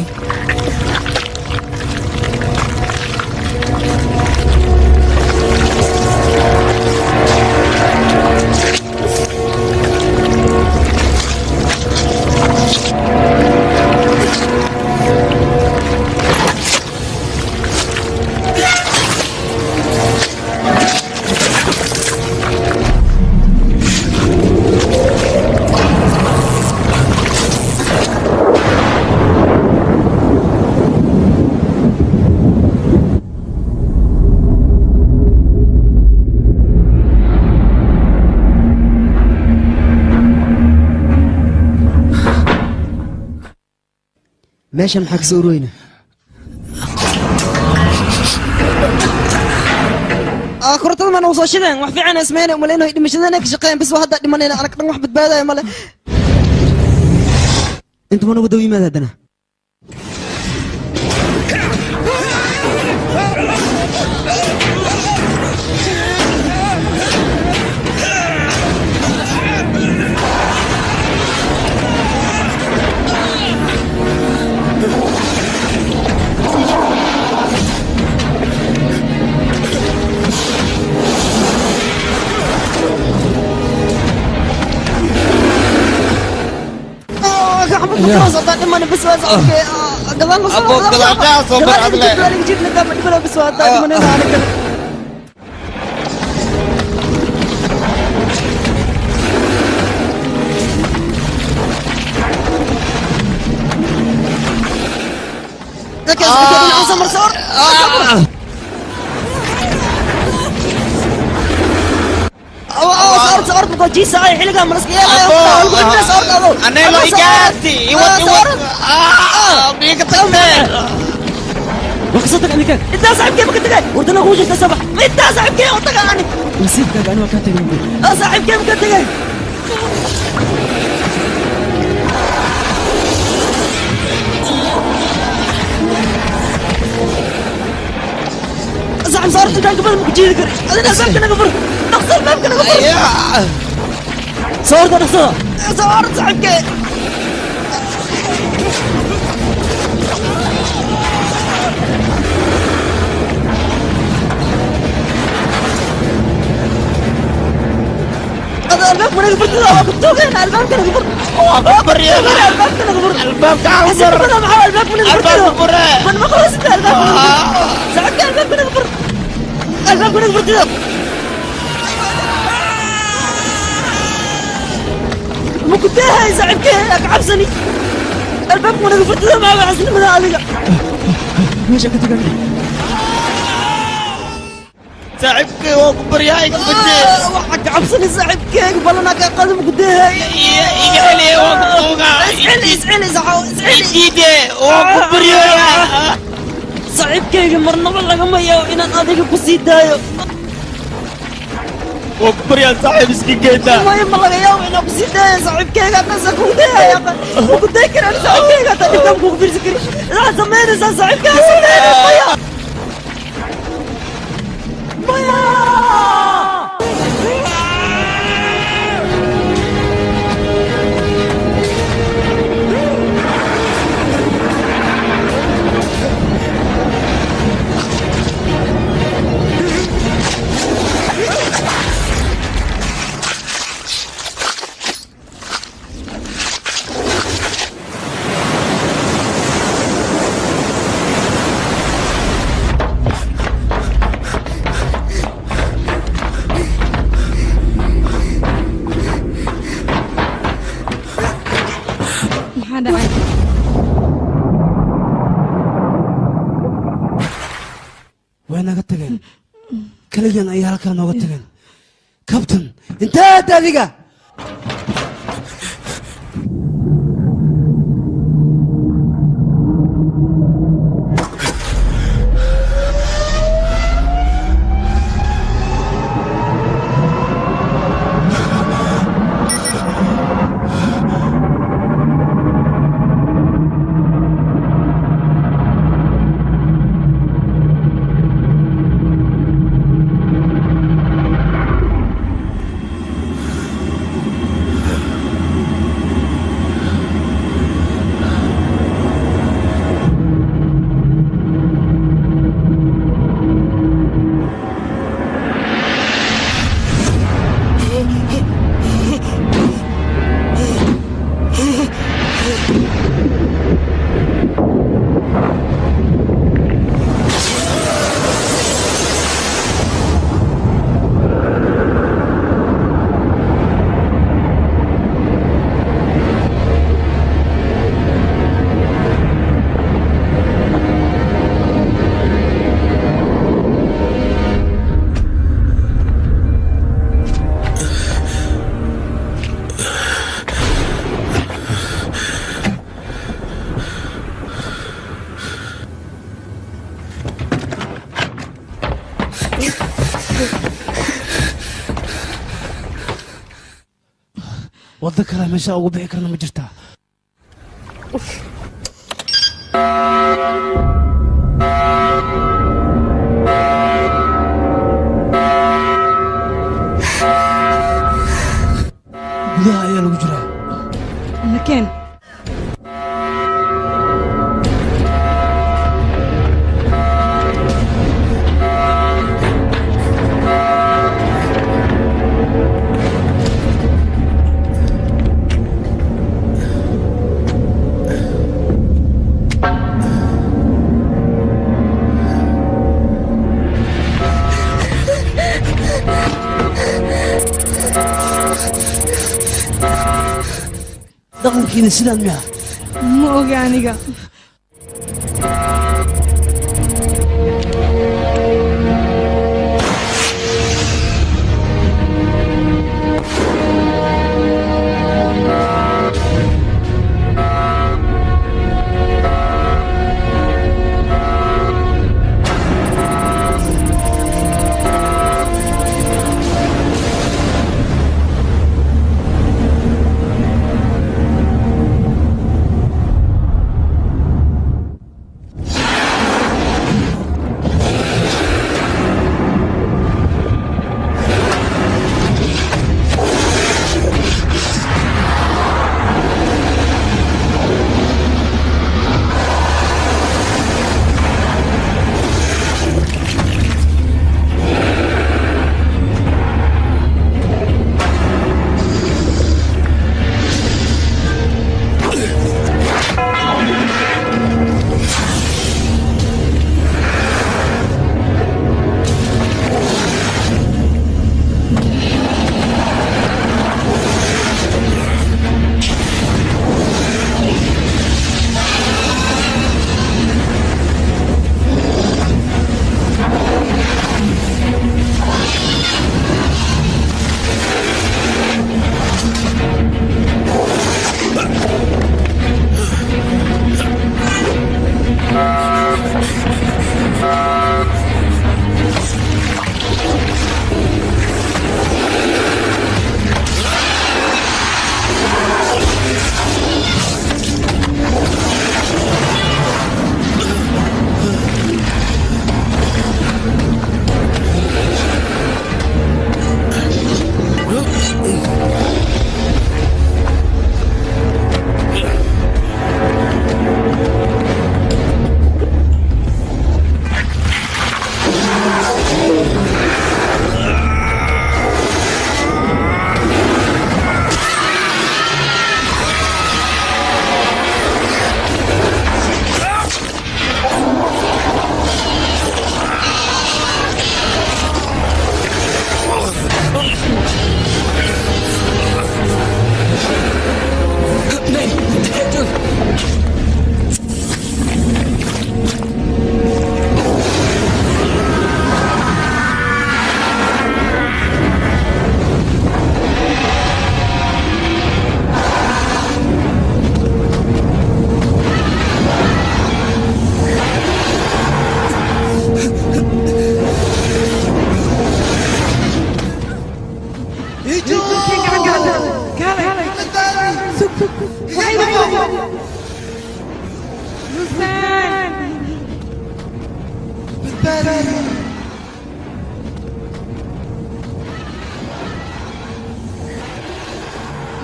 ماشي محك سوروينا كرة ما نوصل شذا وح في عنا اسمين وملينا يدي مش ذنك شقين بس واحد دي منينا أنا كنت واحد بتبادى يا ملا أنتم ما نبدو ماذا دنا خلاص أطلع إما بس واسع قضان مصر قضان صبر عدله جيب لك ما نقول بس واسع من هنا أنا كده لكن أنا صبر صارت مقجي ساعي حلقة مرسك يلا صارت أنا لو إجاتي يوت بيقطعني وقصتك عنك انت صاحب كيف كنت جاي وردنا غوش انت صبح انت صاحب كيف وانت عني نسيتك انا وكانت جنبي صاحب كيف كنت جاي صاحب صارت كان قبل مقجي ذكر انا صاحب كنا قبل نقصر ما كنا قبل صارت نقصر صارت صاحب كيف الباب من قبل توقعنا الباب كان قبل أكبر يا الباب كان قبل الباب كان قبل أنا معاه الباب من قبل الباب قبل من ما خلص الباب ساعد الباب كان قبل الباب كان قبل تلاب ما كنت هاي زعم كيك عبسني الباب من قبل تلاب ما بعزني من هذا ماشي كنت قبل صاحب كيك وكبر يا إيك بدي وحق عبسني صاحب كيك بلنا كقدم قدها يجعلي وكبوغا اسعلي اسعلي جيدي وكبر يا صاحب كيك مرنا والله كما يا إن أنا كوسي دايو وكبر يا صاحب اسكي جيتا ما يم الله يا إن كوسي دايو صاحب كيك أنا سكوتها يا أخي وكنت كده أنا صاحب كيك أنا كم كوفير سكري لا زمان صاحب كيك سكري way naga tageen kaliyan ayaa halkaa nooga tageen kabtan intaad adiga waddo kale meesha ugu bixi karna ma jirtaa gudaha ayaa lagu jiraa makeen dhaqankiina sidaan miya ma ogi aniga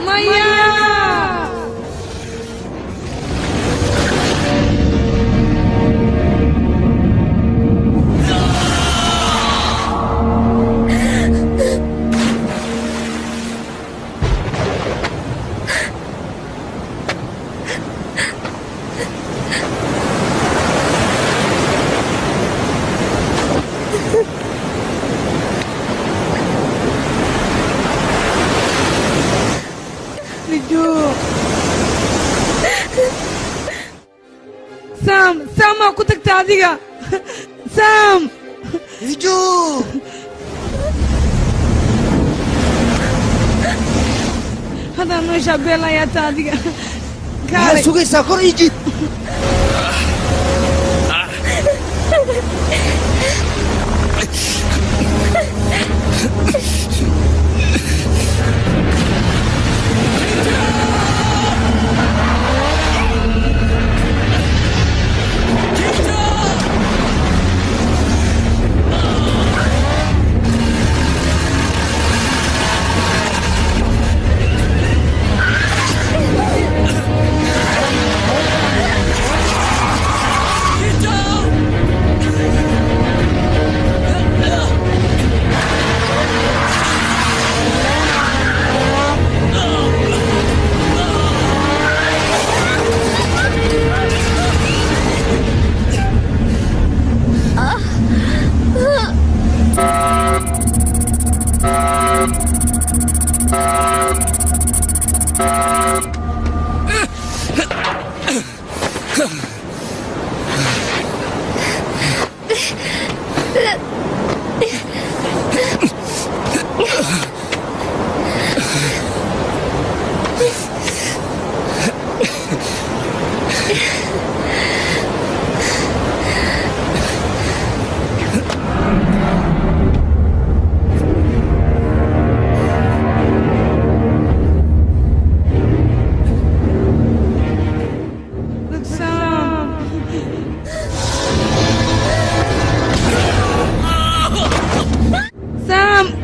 Maya! Sam maa ku tagta adiga Sam Ijo hada noo shabeelaya ta adiga maxaa sugaysaa kor ii jiid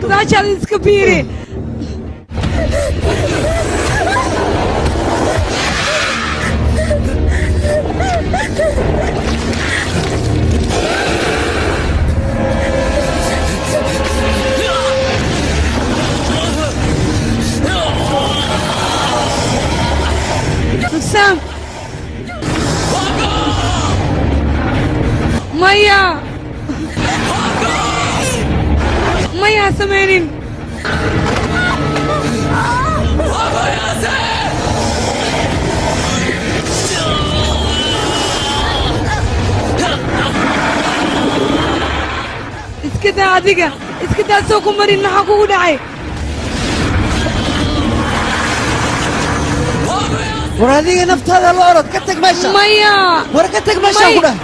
gadaashaada iska fiiri Sam Maya Maya sameenin iska daa adiga iska daa soo ku marin maxaa kugu dhacay war adiga naftaada la orod ka tag meesha Maya war ka tag meesha ku dhah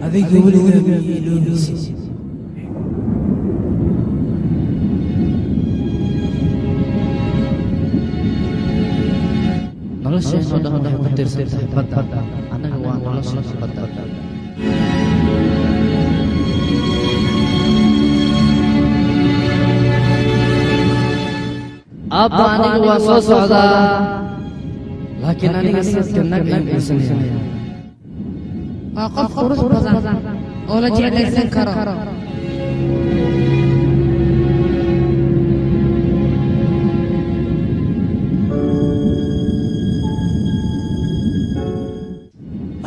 adiga weligaa miyay iloobaysid nolosheenu dhan waxay ku tiirsan tahay badda annaga waa nolosha badda abba aniga waa soo socdaa laakiin aniga sidka nag ayaan guursanaya waa qof qurux badan oo la jeclaysan karo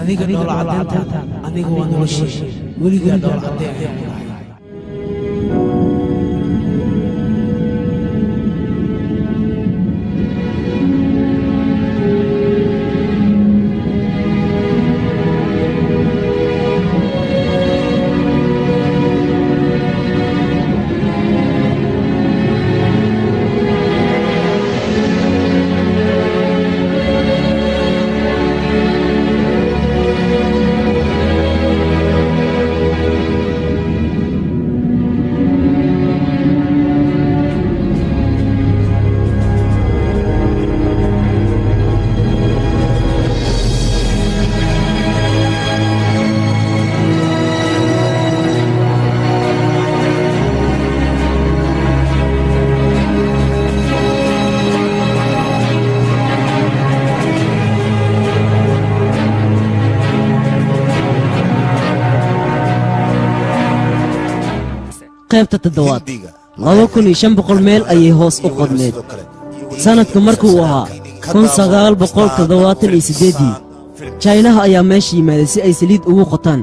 adiga dhoola caddeynta aniga waa noloshii weligaa dhoola caddeyn ayaan ku dhahay qaybta toddobaad 2500 meel ayay hoos u qodneed sanadku markuu ahaa 1978 jaynaha ayaa meesha yimaaday si ay saliid ugu qotaan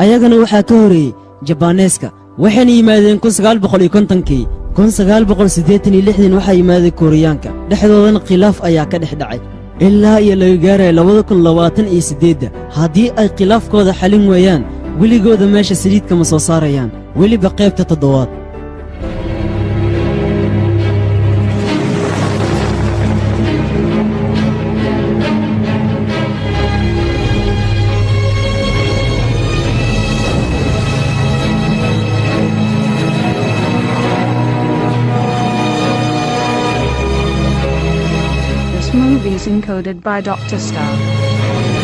ayagana waxaa ka horeeyey jabaaneeska waxayna yimaadeen 1950kii 1986 waxaa yimaaday kooriyaanka dhexdoodana khilaaf ayaa ka dhex dhacay ilaa iyo laga gaaraya 2028 haddii ay khilaafkooda xalin weeyaan weligooda meesha saliidka ma soo saarayaan weliba qaybta toddobaad This movie is encoded by Dr. Star.